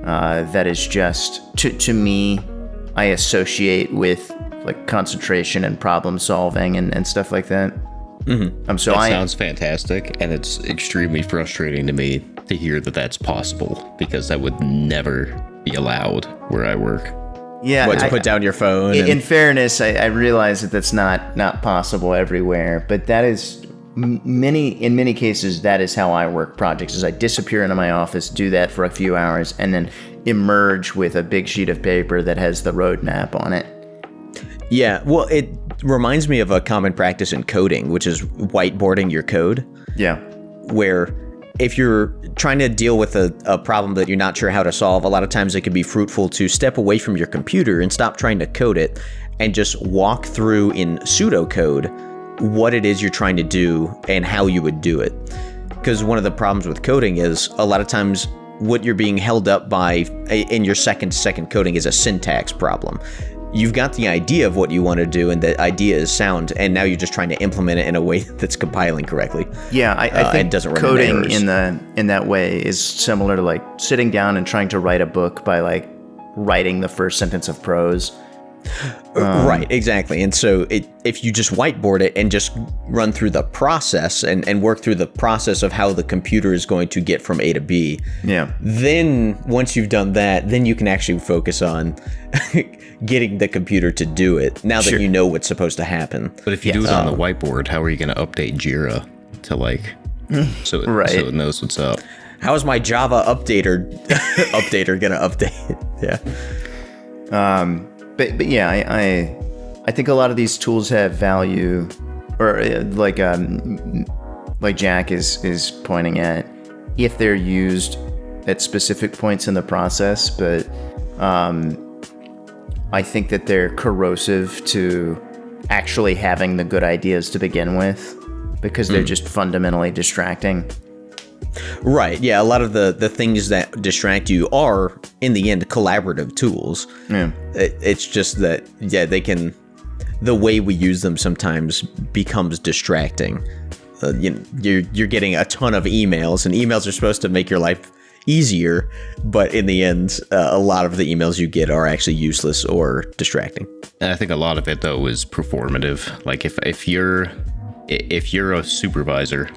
that is just, to me, I associate with like concentration and problem solving and stuff like that. Mm-hmm. That sounds fantastic, and it's extremely frustrating to me to hear that that's possible, because that would never be allowed where I work. Yeah, to put down your phone. In fairness, I realize that that's not possible everywhere, but that is in many cases that is how I work projects. Is I disappear into my office, do that for a few hours, and then emerge with a big sheet of paper that has the roadmap on it. Yeah, well, it reminds me of a common practice in coding, which is whiteboarding your code. Yeah. Where if you're trying to deal with a problem that you're not sure how to solve, a lot of times it can be fruitful to step away from your computer and stop trying to code it and just walk through in pseudocode what it is you're trying to do and how you would do it. Because one of the problems with coding is a lot of times what you're being held up by in your second coding is a syntax problem. You've got the idea of what you want to do, and the idea is sound, and now you're just trying to implement it in a way that's compiling correctly. Yeah, I think doesn't coding in that way is similar to like sitting down and trying to write a book by like writing the first sentence of prose. Right, exactly. And so if you just whiteboard it and just run through the process and work through the process of how the computer is going to get from A to B, yeah. Then once you've done that, then you can actually focus on getting the computer to do it, now that you know what's supposed to happen. But if you do it on the whiteboard, how are you going to update Jira to like, so it knows what's up? How is my Java updater going to update? Yeah. But yeah, I think a lot of these tools have value, or like Jack is pointing at, if they're used at specific points in the process. But I think that they're corrosive to actually having the good ideas to begin with, because they're just fundamentally distracting. Right, yeah, a lot of the things that distract you are, in the end, collaborative tools. Yeah. It's just that, they can, the way we use them sometimes becomes distracting. You're getting a ton of emails, and emails are supposed to make your life easier, but in the end, a lot of the emails you get are actually useless or distracting. And I think a lot of it, though, is performative. Like if you're a supervisor,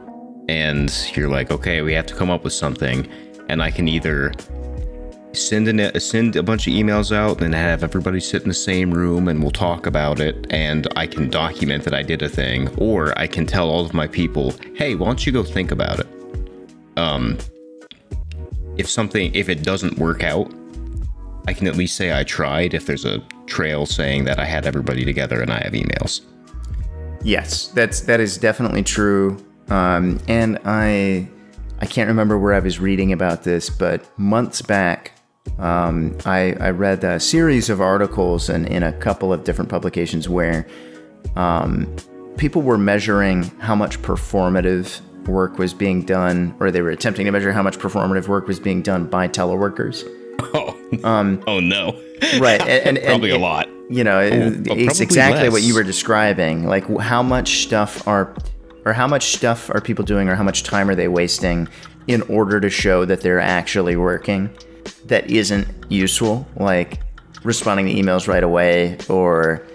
and you're like, okay, we have to come up with something, and I can either send a bunch of emails out, and have everybody sit in the same room, and we'll talk about it, and I can document that I did a thing, or I can tell all of my people, hey, why don't you go think about it? If it doesn't work out, I can at least say I tried if there's a trail saying that I had everybody together and I have emails. Yes, that is definitely true. And I can't remember where I was reading about this, but months back, I read a series of articles in a couple of different publications where people were measuring how much performative work was being done, or they were attempting to measure how much performative work was being done by teleworkers. Oh no. Right. And probably a lot. You know, it's exactly less. what you were describing. Like how much stuff are people doing, or how much time are they wasting in order to show that they're actually working that isn't useful, like responding to emails right away, or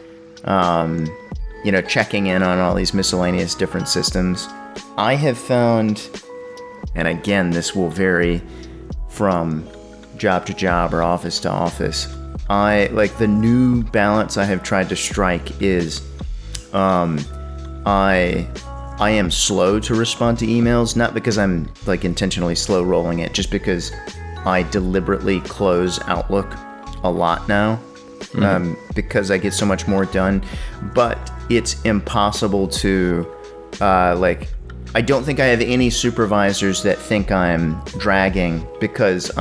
checking in on all these miscellaneous different systems. I have found, and again, this will vary from job to job or office to office, the new balance I have tried to strike is I am slow to respond to emails, not because I'm like intentionally slow rolling it, just because I deliberately close Outlook a lot now, because I get so much more done. But it's impossible to I don't think I have any supervisors that think I'm dragging, because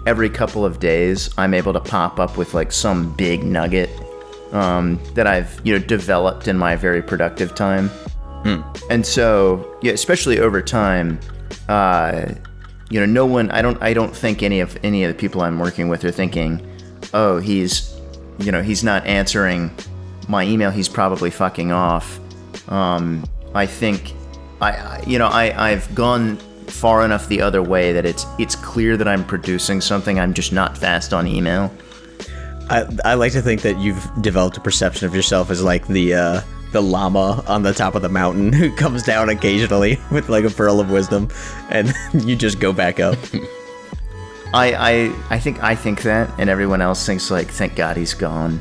every couple of days I'm able to pop up with like some big nugget that I've developed in my very productive time. And so, yeah, especially over time, no one, I don't think any of the people I'm working with are thinking, oh, he's not answering my email, he's probably fucking off. I think I've gone far enough the other way that it's clear that I'm producing something. I'm just not fast on email. I like to think that you've developed a perception of yourself as like the llama on the top of the mountain who comes down occasionally with like a pearl of wisdom, and you just go back up. I think that, and everyone else thinks like, thank God he's gone.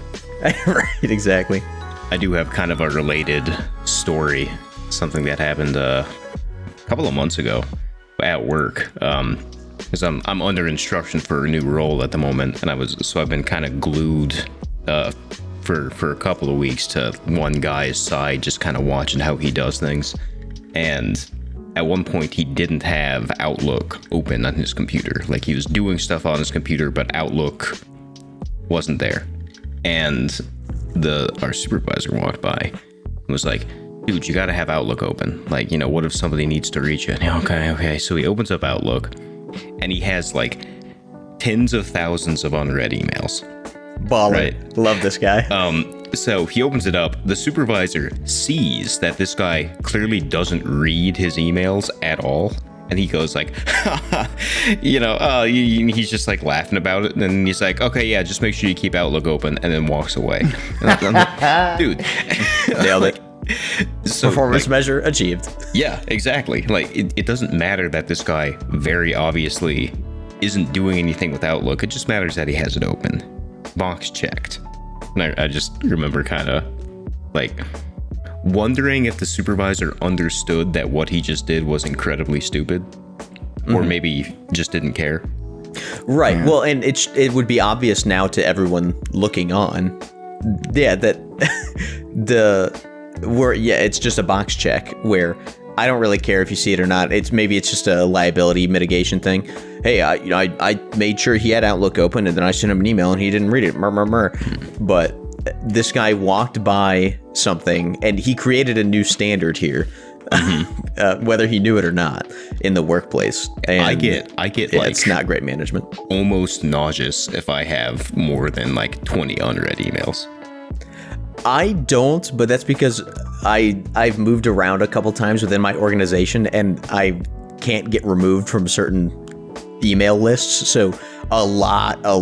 Right, exactly. I do have kind of a related story, something that happened a couple of months ago at work. Because I'm under instruction for a new role at the moment, and I've been kind of glued for a couple of weeks to one guy's side, just kind of watching how he does things. And at one point, he didn't have Outlook open on his computer. Like, he was doing stuff on his computer, but Outlook wasn't there. And our supervisor walked by and was like, dude, you gotta have Outlook open. Like, what if somebody needs to reach you? Okay. So he opens up Outlook, and he has like tens of thousands of unread emails. Baller. Right. Love this guy. So he opens it up. The supervisor sees that this guy clearly doesn't read his emails at all. And he goes like, he's just like laughing about it. And then he's like, okay, yeah, just make sure you keep Outlook open, and then walks away. And I'm like, dude. Nailed it. So, performance measure achieved. Yeah, exactly. Like, it doesn't matter that this guy very obviously isn't doing anything with Outlook. It just matters that he has it open. Box checked. And I just remember kind of like wondering if the supervisor understood that what he just did was incredibly stupid, or maybe just didn't care. Right. Yeah. Well, and it would be obvious now to everyone looking on. Yeah, that it's just a box check where I don't really care if you see it or not. It's just a liability mitigation thing. Hey, I made sure he had Outlook open, and then I sent him an email and he didn't read it. But this guy walked by something, and he created a new standard here, whether he knew it or not, in the workplace. And I get like, it's not great management. Almost nauseous if I have more than like 20 unread emails. I don't, but that's because I've moved around a couple times within my organization, and I can't get removed from certain email lists. So a lot of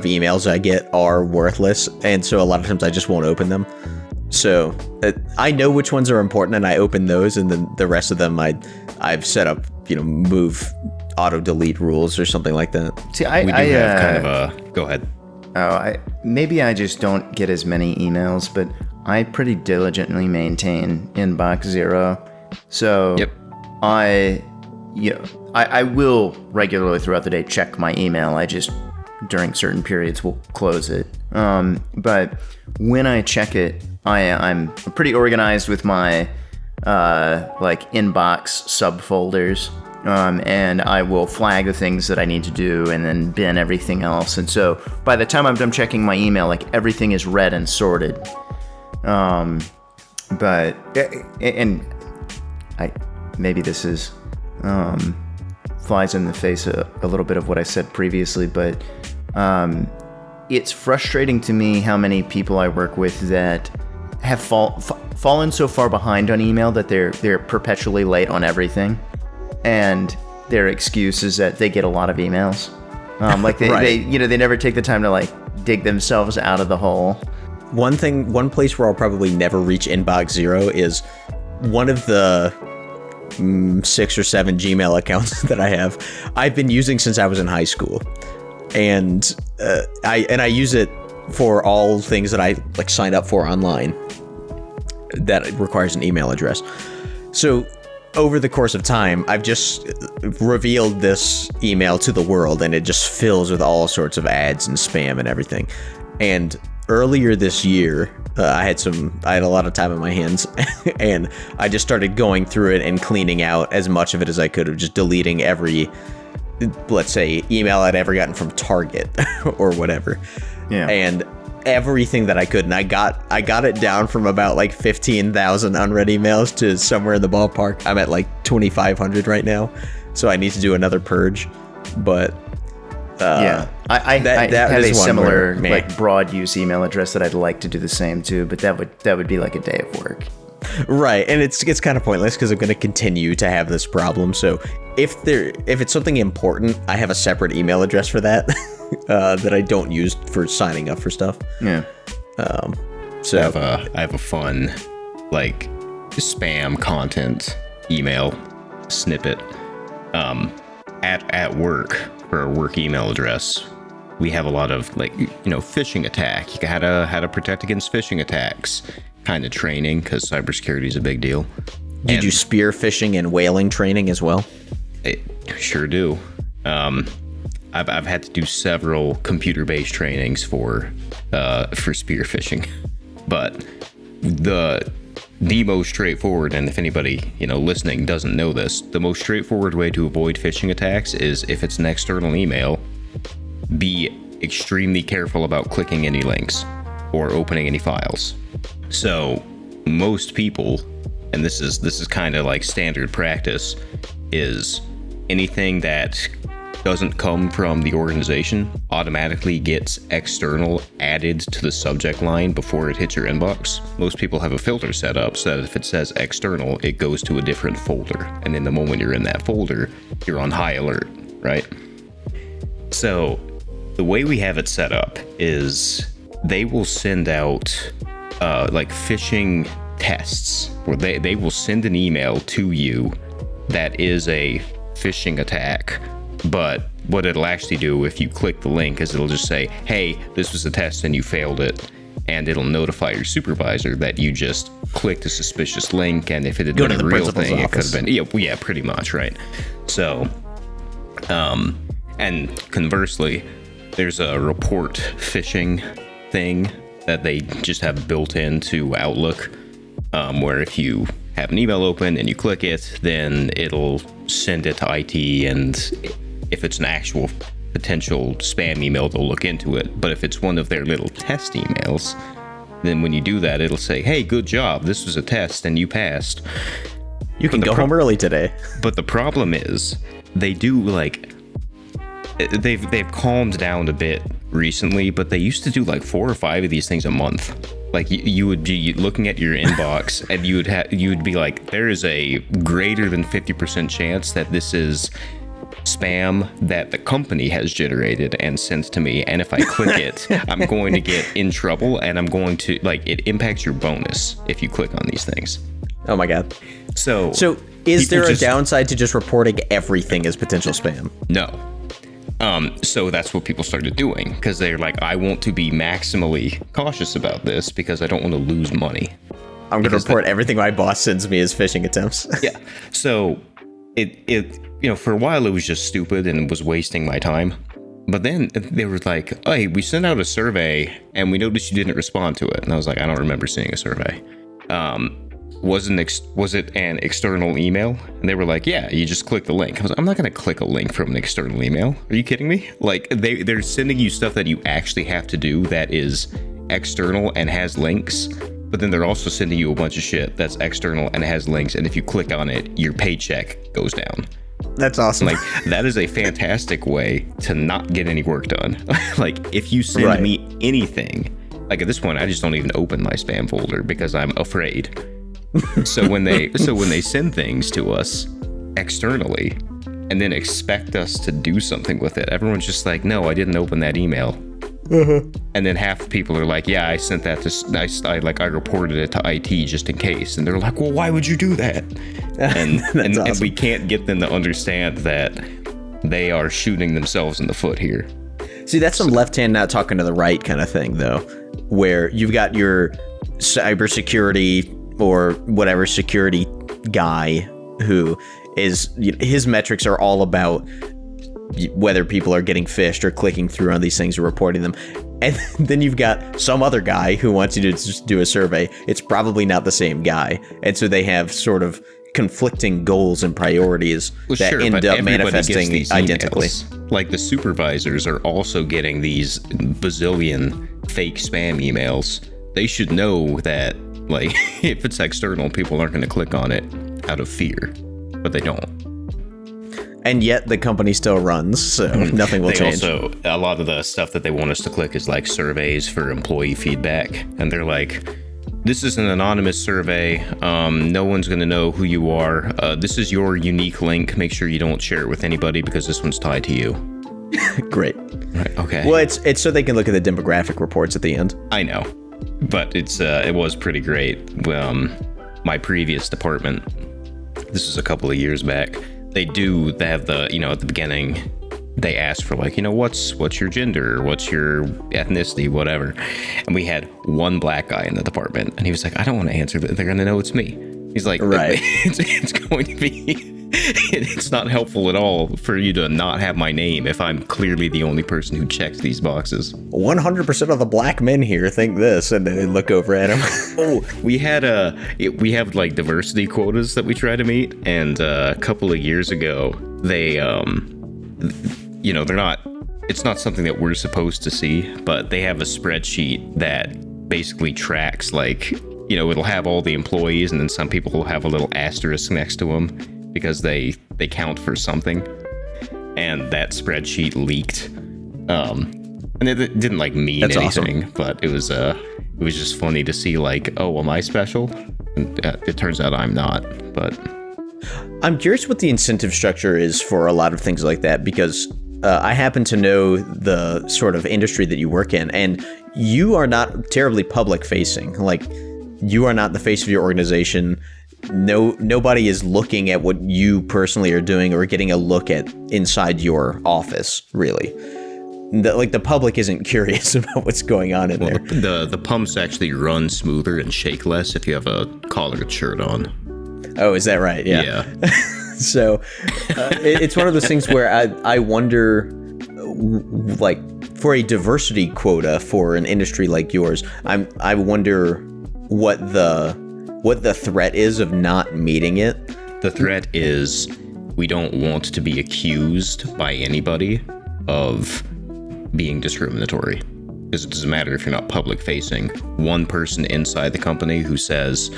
emails I get are worthless, and so a lot of times I just won't open them. So I know which ones are important, and I open those, and then the rest of them I've set up move auto delete rules or something like that. See, We do have kind of a... Go ahead. Maybe I just don't get as many emails, but I pretty diligently maintain inbox zero. So Yep. I will regularly throughout the day check my email. I just during certain periods will close it. But when I check it, I'm pretty organized with my like inbox subfolders. And I will flag the things that I need to do and then bin everything else. And so by the time I'm done checking my email, like everything is read and sorted. But maybe this is flies in the face a little bit of what I said previously, but it's frustrating to me how many people I work with that have fallen so far behind on email that they're perpetually late on everything. And their excuse is that they get a lot of emails. Like they never take the time to like dig themselves out of the hole. One place where I'll probably never reach inbox zero is one of the 6 or 7 Gmail accounts that I have. I've been using since I was in high school, and I use it for all things that I like sign up for online that requires an email address. So over the course of time, I've just revealed this email to the world, and it just fills with all sorts of ads and spam and everything. And earlier this year, I had a lot of time on my hands, and I just started going through it and cleaning out as much of it as I could, of just deleting every, let's say, email I'd ever gotten from Target or whatever. Yeah. And everything that I could, and I got it down from about like 15,000 unread emails to somewhere in the ballpark. I'm at like 2,500 right now, so I need to do another purge. But I have a similar like broad use email address that I'd like to do the same to, but that would be like a day of work. Right, and it's kind of pointless because I'm going to continue to have this problem. So if it's something important, I have a separate email address for that that I don't use for signing up for stuff. Yeah. So I have a fun like spam content email snippet. At work, for our work email address, we have a lot of like phishing attack. How to protect against phishing attacks kind of training, because cybersecurity is a big deal. Did you spear phishing and whaling training as well? It sure do. I've had to do several computer-based trainings for spear phishing, but the most straightforward, and if anybody listening doesn't know this, the most straightforward way to avoid phishing attacks is, if it's an external email, be extremely careful about clicking any links or opening any files. So most people, and this is kind of like standard practice, is anything that doesn't come from the organization automatically gets external added to the subject line before it hits your inbox. Most people have a filter set up so that if it says external, it goes to a different folder. And in the moment you're in that folder, you're on high alert, right? So the way we have it set up is they will send out like phishing tests, where they will send an email to you that is a phishing attack. But what it'll actually do if you click the link is it'll just say, hey, this was a test and you failed it. And it'll notify your supervisor that you just clicked a suspicious link. And if it had been a real thing, it could have been, yeah, pretty much, right? So, and conversely, there's a report phishing thing that they just have built into Outlook, where if you have an email open and you click it, then it'll send it to IT, and if it's an actual potential spam email, they'll look into it. But if it's one of their little test emails, then when you do that, it'll say, hey, good job, this was a test and you passed. You can go home early today. But the problem is, they do like, they've calmed down a bit recently, but they used to do like 4 or 5 of these things a month. Like you would be looking at your inbox and you would be like, there is a greater than 50% chance that this is spam that the company has generated and sent to me, and if I click it, I'm going to get in trouble, and I'm going to, like, it impacts your bonus if you click on these things. Oh my god. So is there people a downside to just reporting everything as potential spam? No. So that's what people started doing, because they're like, I want to be maximally cautious about this because I don't want to lose money. I'm going to report everything my boss sends me as phishing attempts. Yeah. So it for a while it was just stupid and was wasting my time. But then they were like, hey, we sent out a survey and we noticed you didn't respond to it. And I was like, I don't remember seeing a survey. Was it an external email? And they were like, yeah, you just click the link. I was like, I'm not going to click a link from an external email. Are you kidding me? Like, they're sending you stuff that you actually have to do that is external and has links. But then they're also sending you a bunch of shit that's external and has links. And if you click on it, your paycheck goes down. That's awesome. Like, that is a fantastic way to not get any work done. Like, if you send me anything, like at this point, I just don't even open my spam folder because I'm afraid. So when they send things to us externally and then expect us to do something with it, everyone's just like, no, I didn't open that email. And then half the people are like, yeah, I sent that to I reported it to IT just in case. And they're like, well, why would you do that? And awesome. And we can't get them to understand that they are shooting themselves in the foot here. See, that's some left hand not talking to the right kind of thing, though, where you've got your cybersecurity or whatever security guy who is, his metrics are all about whether people are getting phished or clicking through on these things or reporting them. And then you've got some other guy who wants you to just do a survey. It's probably not the same guy. And so they have sort of conflicting goals and priorities that end up manifesting identically. Like the supervisors are also getting these bazillion fake spam emails. They should know that, like, if it's external, people aren't going to click on it out of fear, but they don't. And yet the company still runs, so nothing will change. Also, a lot of the stuff that they want us to click is like surveys for employee feedback. And they're like, this is an anonymous survey. No one's going to know who you are. This is your unique link. Make sure you don't share it with anybody because this one's tied to you. Great. Right, okay. Well, it's so they can look at the demographic reports at the end. I know, but it was pretty great. My previous department, this was a couple of years back, they have the, at the beginning, they ask for like, what's your gender, what's your ethnicity, whatever. And we had one black guy in the department, and he was like, I don't want to answer, but they're going to know it's me. He's like, right. It's going to be, it's not helpful at all for you to not have my name if I'm clearly the only person who checks these boxes. 100% of the black men here think this, and then they look over at him. Oh, we have like diversity quotas that we try to meet, and a couple of years ago, they, they're not, it's not something that we're supposed to see, but they have a spreadsheet that basically tracks, like, it'll have all the employees, and then some people will have a little asterisk next to them because they count for something. And that spreadsheet leaked. And it didn't like mean That's anything, awesome. but it was just funny to see, like, oh, am I special? And it turns out I'm not, but I'm curious what the incentive structure is for a lot of things like that, because I happen to know the sort of industry that you work in, and you are not terribly public facing. Like, you are not the face of your organization. Nobody is looking at what you personally are doing or getting a look at inside your office, really. The public isn't curious about what's going on in there. The pumps actually run smoother and shake less if you have a collared shirt on. Oh, is that right? Yeah. So it's one of those things where I wonder, like, for a diversity quota for an industry like yours, I wonder what the threat is of not meeting it. The threat is we don't want to be accused by anybody of being discriminatory. Because it doesn't matter if you're not public facing. One person inside the company who says,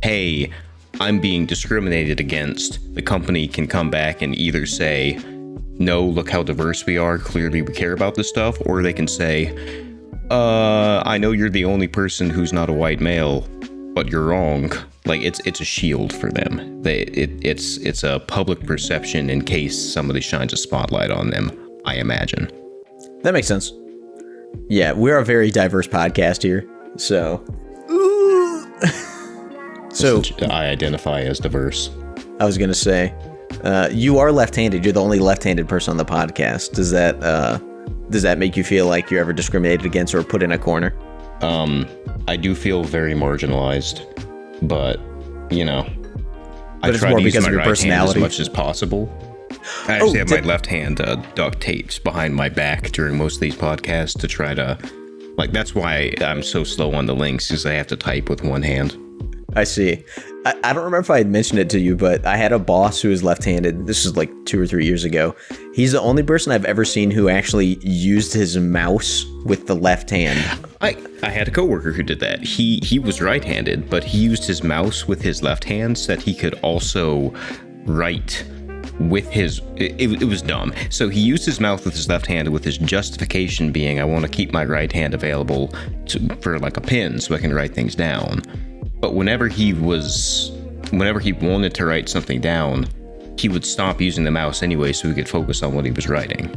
hey, I'm being discriminated against, the company can come back and either say, no, look how diverse we are, clearly we care about this stuff, or they can say, I know you're the only person who's not a white male, but you're wrong. Like, it's a shield for them. It's a public perception in case somebody shines a spotlight on them, I imagine. That makes sense. Yeah, we're a very diverse podcast here, so. So I identify as diverse. I was gonna say, you are left-handed. You're the only left-handed person on the podcast. Does that make you feel like you're ever discriminated against or put in a corner? I do feel very marginalized, but I it's try more to use because my of your right hand as personality. much as possible. I actually have my did- left hand duct taped behind my back during most of these podcasts to try to, that's why I'm so slow on the links, because I have to type with one hand. I see. I don't remember if I had mentioned it to you, but I had a boss who was left-handed. This was like 2 or 3 years ago. He's the only person I've ever seen who actually used his mouse with the left hand. I had a coworker who did that. He was right-handed, but he used his mouse with his left hand so that he could also write with his... It was dumb. So he used his mouse with his left hand with his justification being, I want to keep my right hand available for like a pen so I can write things down. But whenever he wanted to write something down, he would stop using the mouse anyway so he could focus on what he was writing.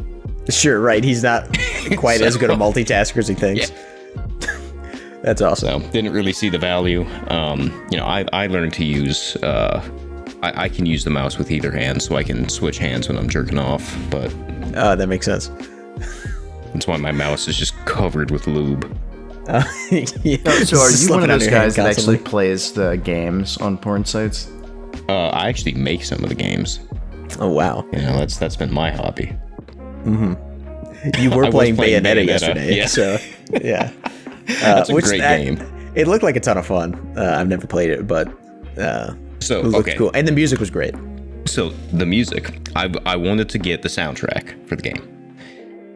Sure, right. He's not quite as good a multitasker as he thinks. Yeah. That's awesome. So didn't really see the value. I learned to use. I can use the mouse with either hand, so I can switch hands when I'm jerking off. But That makes sense. Oh, that's why my mouse is just covered with lube. Yeah. So are you one Slipping of on those your hand guys that constantly. actually plays the games on porn sites? I actually make some of the games. Oh wow! That's been my hobby. You were I was playing playing Bayonetta Bayonetta, yesterday, yeah. so yeah. That's a great game. It looked like a ton of fun. I've never played it, but So it looked okay. cool, and the music was great. So the music, I wanted to get the soundtrack for the game,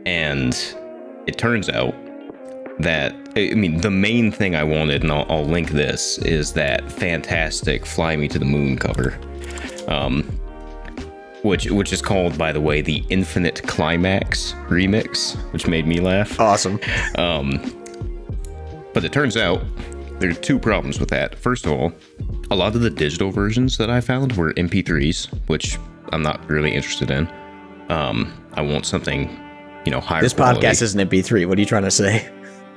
and it turns out that the main thing I wanted, and I'll link this, is that fantastic "Fly Me to the Moon" cover, which is called, by the way, the Infinite Climax remix, which made me laugh. Awesome. But it turns out there are two problems with that. First of all, a lot of the digital versions that I found were MP3s, which I'm not really interested in. I want something, higher This quality. podcast isn't MP3. What are you trying to say?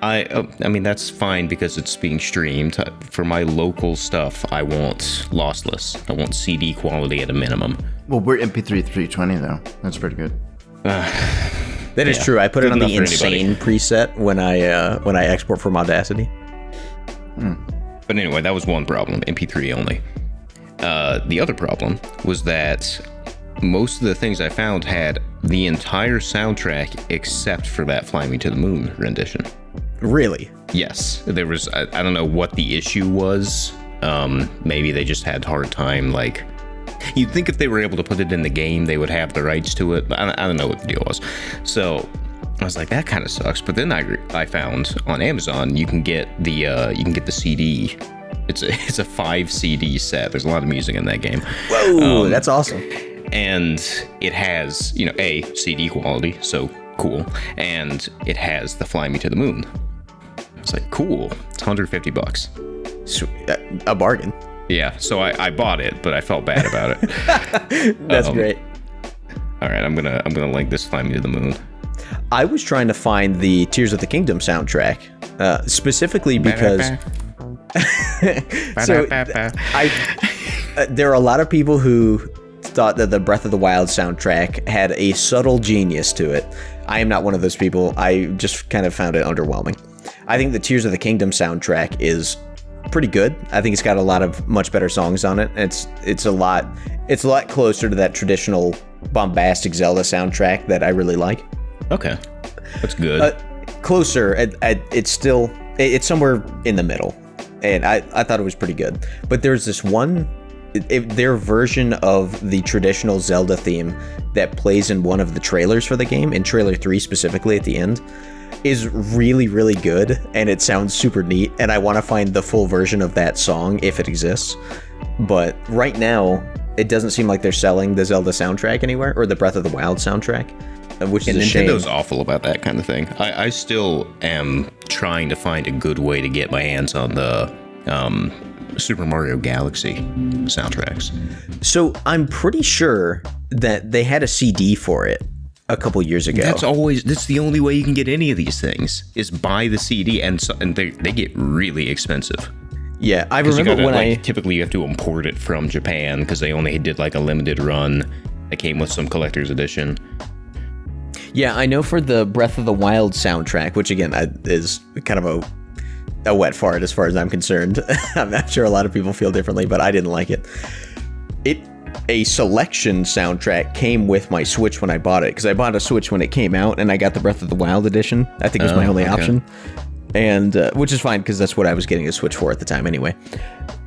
I mean, that's fine because it's being streamed. For my local stuff, I want lossless. I want CD quality at a minimum. Well, we're MP3 320 though. That's pretty good. That is true. I put it Good on the enough for anybody. insane preset when I export from Audacity. But anyway, that was one problem, MP3 only. The other problem was that most of the things I found had the entire soundtrack except for that Fly Me to the Moon rendition. Really? Yes, there was, I don't know what the issue was. Maybe they just had a hard time, you'd think if they were able to put it in the game, they would have the rights to it, but I don't know what the deal was. So I was like, that kind of sucks. But then I found on Amazon you can get the CD. It's a 5 CD set. There's a lot of music in that game. Whoa, that's awesome. And it has, A, CD quality, so cool. And it has the Fly Me to the Moon. It's like, cool. It's $150. Sweet. A bargain. Yeah, so I bought it, but I felt bad about it. That's great. All right, I'm gonna link this Fly Me to the Moon. I was trying to find the Tears of the Kingdom soundtrack, specifically because there are a lot of people who thought that the Breath of the Wild soundtrack had a subtle genius to it. I am not one of those people. I just kind of found it underwhelming. I think the Tears of the Kingdom soundtrack is pretty good. I think it's got a lot of much better songs on it. It's a lot closer to that traditional bombastic Zelda soundtrack that I really like. Okay, that's good. Closer. It's somewhere in the middle, and I thought it was pretty good. But there's this one, their version of the traditional Zelda theme that plays in one of the trailers for the game, in trailer 3 specifically at the end, is really, really good, and it sounds super neat, and I want to find the full version of that song if it exists. But right now, it doesn't seem like they're selling the Zelda soundtrack anywhere, or the Breath of the Wild soundtrack, which is a shame. Nintendo's awful about that kind of thing. I still am trying to find a good way to get my hands on the Super Mario Galaxy soundtracks. So I'm pretty sure that they had a CD for it a couple years ago. That's the only way you can get any of these things is buy the CD, and they get really expensive. Yeah, I 'Cause remember when typically you have to import it from Japan because they only did like a limited run that came with some collector's edition. Yeah, I know for the Breath of the Wild soundtrack, which again is kind of a wet fart as far as I'm concerned. I'm not sure a lot of people feel differently, but I didn't like it. A selection soundtrack came with my Switch when I bought it, because I bought a Switch when it came out, and I got the Breath of the Wild edition. I think it was my only option. And which is fine because that's what I was getting a Switch for at the time anyway.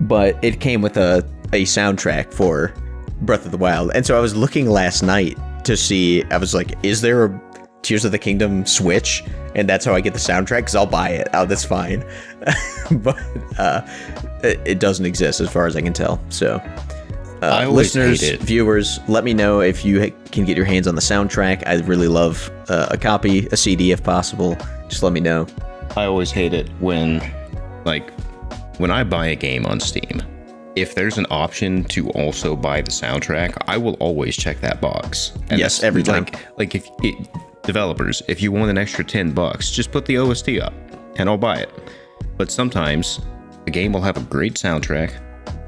But it came with a soundtrack for Breath of the Wild, and so I was looking last night to see. I was like, "Is there a Tears of the Kingdom Switch?" And that's how I get the soundtrack, because I'll buy it. Oh, that's fine. But it doesn't exist as far as I can tell. So, listeners, viewers, let me know if you can get your hands on the soundtrack. I'd really love a copy, a CD if possible. Just let me know. I always hate it when I buy a game on Steam, if there's an option to also buy the soundtrack, I will always check that box. And yes, every time. Like developers, if you want an extra $10, just put the OST up and I'll buy it. But sometimes the game will have a great soundtrack.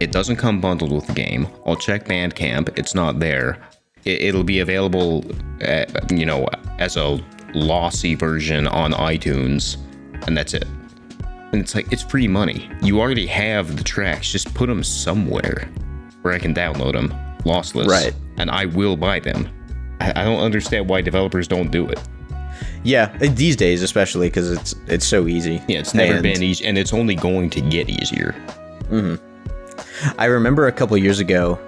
It doesn't come bundled with the game. I'll check Bandcamp. It's not there. It'll be available, as a lossy version on iTunes. And that's it. And it's like, it's free money. You already have the tracks. Just put them somewhere where I can download them lossless. Right. And I will buy them. I don't understand why developers don't do it. Yeah, these days especially, because it's so easy. Yeah, it's never been easy, and it's only going to get easier. Mm-hmm. I remember a couple years ago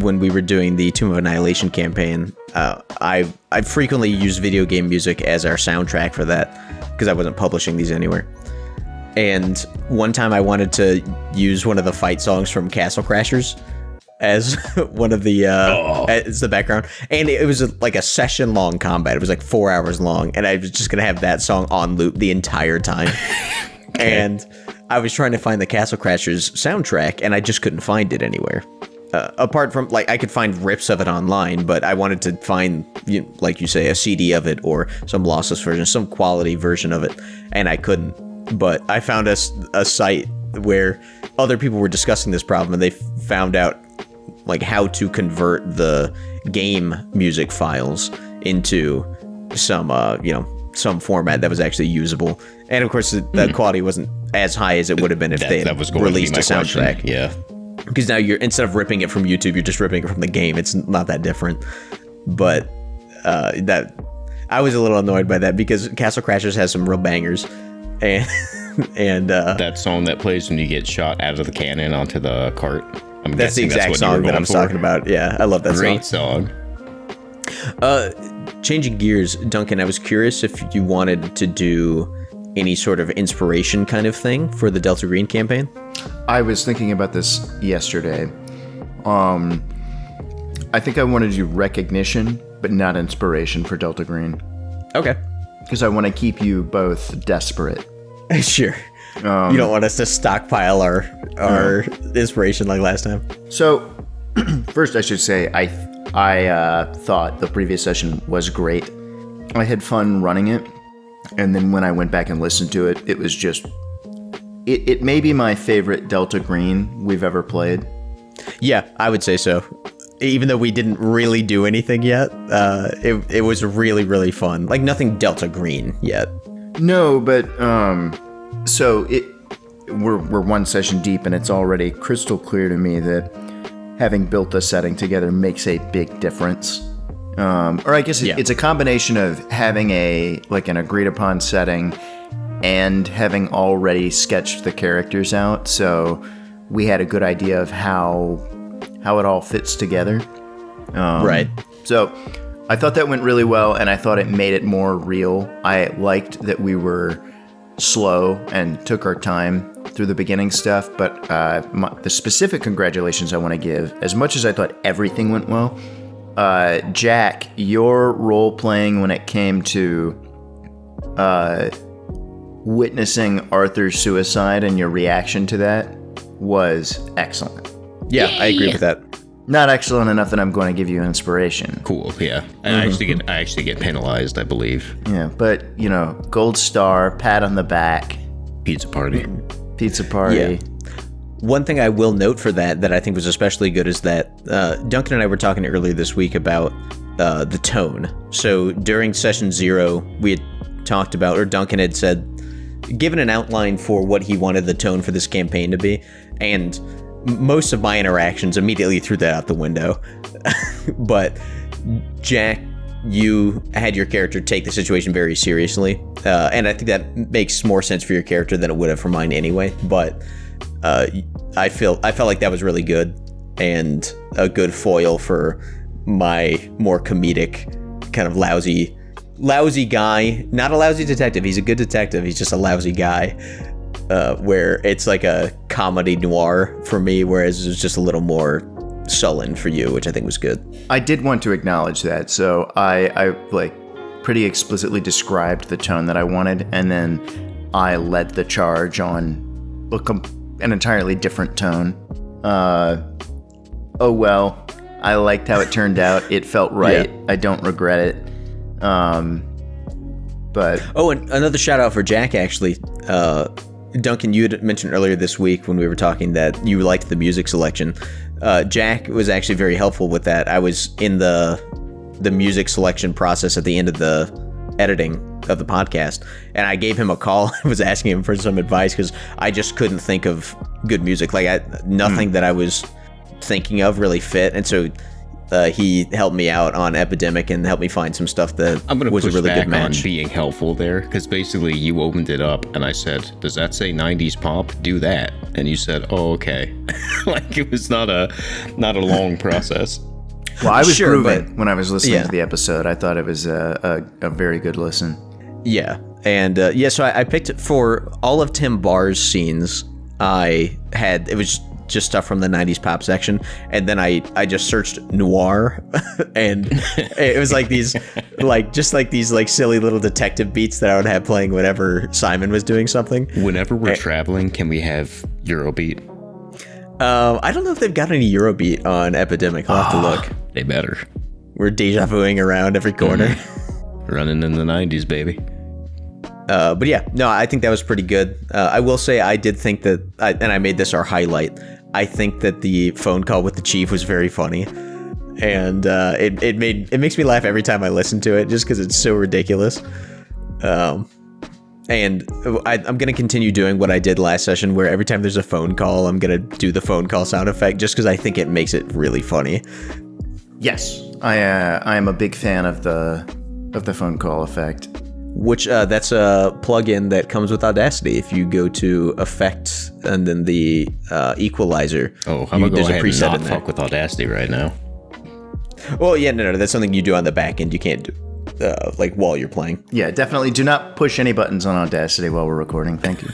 when we were doing the Tomb of Annihilation campaign, I frequently used video game music as our soundtrack for that, because I wasn't publishing these anywhere. And one time I wanted to use one of the fight songs from Castle Crashers as one of the as the background, and it was like a session-long combat. It was like 4 hours long, and I was just gonna have that song on loop the entire time. Okay. And I was trying to find the Castle Crashers soundtrack, and I just couldn't find it anywhere. Apart from, like, I could find rips of it online, but I wanted to find, like you say, a CD of it or some lossless version, some quality version of it, and I couldn't. But I found a site where other people were discussing this problem, and they found out, like, how to convert the game music files into some, some format that was actually usable. And of course, the quality wasn't as high as it would have been if they had released a soundtrack. Question. Yeah. Because now instead of ripping it from YouTube, you're just ripping it from the game. It's not that different. But that I was a little annoyed by that, because Castle Crashers has some real bangers, and that song that plays when you get shot out of the cannon onto the cart. That's the exact song that I'm talking about. Yeah, I love that Great song. Changing gears, Duncan, I was curious if you wanted to do any sort of inspiration kind of thing for the Delta Green campaign. I was thinking about this yesterday. I think I wanted to do recognition, but not inspiration for Delta Green. Okay. Because I want to keep you both desperate. Sure. You don't want us to stockpile our inspiration like last time. So, first I should say, I thought the previous session was great. I had fun running it. And then when I went back and listened to it, it was just... It may be my favorite Delta Green we've ever played. Yeah, I would say so. Even though we didn't really do anything yet, it was really, really fun. Like, nothing Delta Green yet. No, but so we're one session deep, and it's already crystal clear to me that having built the setting together makes a big difference. Or I guess it's a combination of having an agreed upon setting and having already sketched the characters out, so we had a good idea of how it all fits together. Right. So I thought that went really well, and I thought it made it more real. I liked that we were slow and took our time through the beginning stuff, but the specific congratulations I want to give, as much as I thought everything went well, Jack, your role playing when it came to witnessing Arthur's suicide and your reaction to that was excellent. Yeah, I agree with that. Not excellent enough that I'm going to give you inspiration. Cool, yeah. I actually get penalized, I believe. Yeah, but gold star, pat on the back, pizza party. Yeah. One thing I will note for that I think was especially good is that Duncan and I were talking earlier this week about the tone. So during session 0, we had talked about, or Duncan had said, given an outline for what he wanted the tone for this campaign to be, and most of my interactions immediately threw that out the window. But Jack, you had your character take the situation very seriously, and I think that makes more sense for your character than it would have for mine anyway. But I felt like that was really good and a good foil for my more comedic, kind of lousy guy. Not a lousy detective. He's a good detective. He's just a lousy guy. Where it's like a comedy noir for me, whereas it's just a little more sullen for you, which I think was good. I did want to acknowledge that. So I like pretty explicitly described the tone that I wanted, and then I led the charge on an entirely different tone. Oh well, I liked how it turned out. It felt right. Yeah. I don't regret it. But and another shout out for Jack, actually. Duncan, you had mentioned earlier this week when we were talking that you liked the music selection. Jack was actually very helpful with that. I was in the music selection process at the end of the editing of the podcast, and I gave him a call and was asking him for some advice because I just couldn't think of good music. Like nothing that I was thinking of really fit, and so he helped me out on Epidemic and helped me find some stuff that was a really good match. On being helpful there, because basically you opened it up and I said, does that say 90s pop? Do that. And you said, oh, okay. Like it was not a long process. Well, I was grooving when I was listening to the episode. I thought it was a very good listen. Yeah. And so I picked it for all of Tim Barr's scenes. It was just stuff from the 90s pop section, and then I just searched noir and it was like these these silly little detective beats that I would have playing whenever Simon was doing something. Whenever we're traveling, can we have Eurobeat? I don't know if they've got any Eurobeat on Epidemic. I'll have to look. They better. We're deja vuing around every corner. Running in the 90s, baby. But yeah, no, I think that was pretty good. I will say I did think that, and I made this our highlight, I think that the phone call with the chief was very funny. And it makes me laugh every time I listen to it, just because it's so ridiculous. And I'm going to continue doing what I did last session, where every time there's a phone call, I'm going to do the phone call sound effect, just because I think it makes it really funny. Yes, I am a big fan of the phone call effect. Which that's a plugin that comes with Audacity. If you go to Effects and then the Equalizer, I'm gonna go ahead and not fuck with Audacity right now. Well, yeah, no, that's something you do on the back end. You can't do while you're playing. Yeah, definitely do not push any buttons on Audacity while we're recording. Thank you.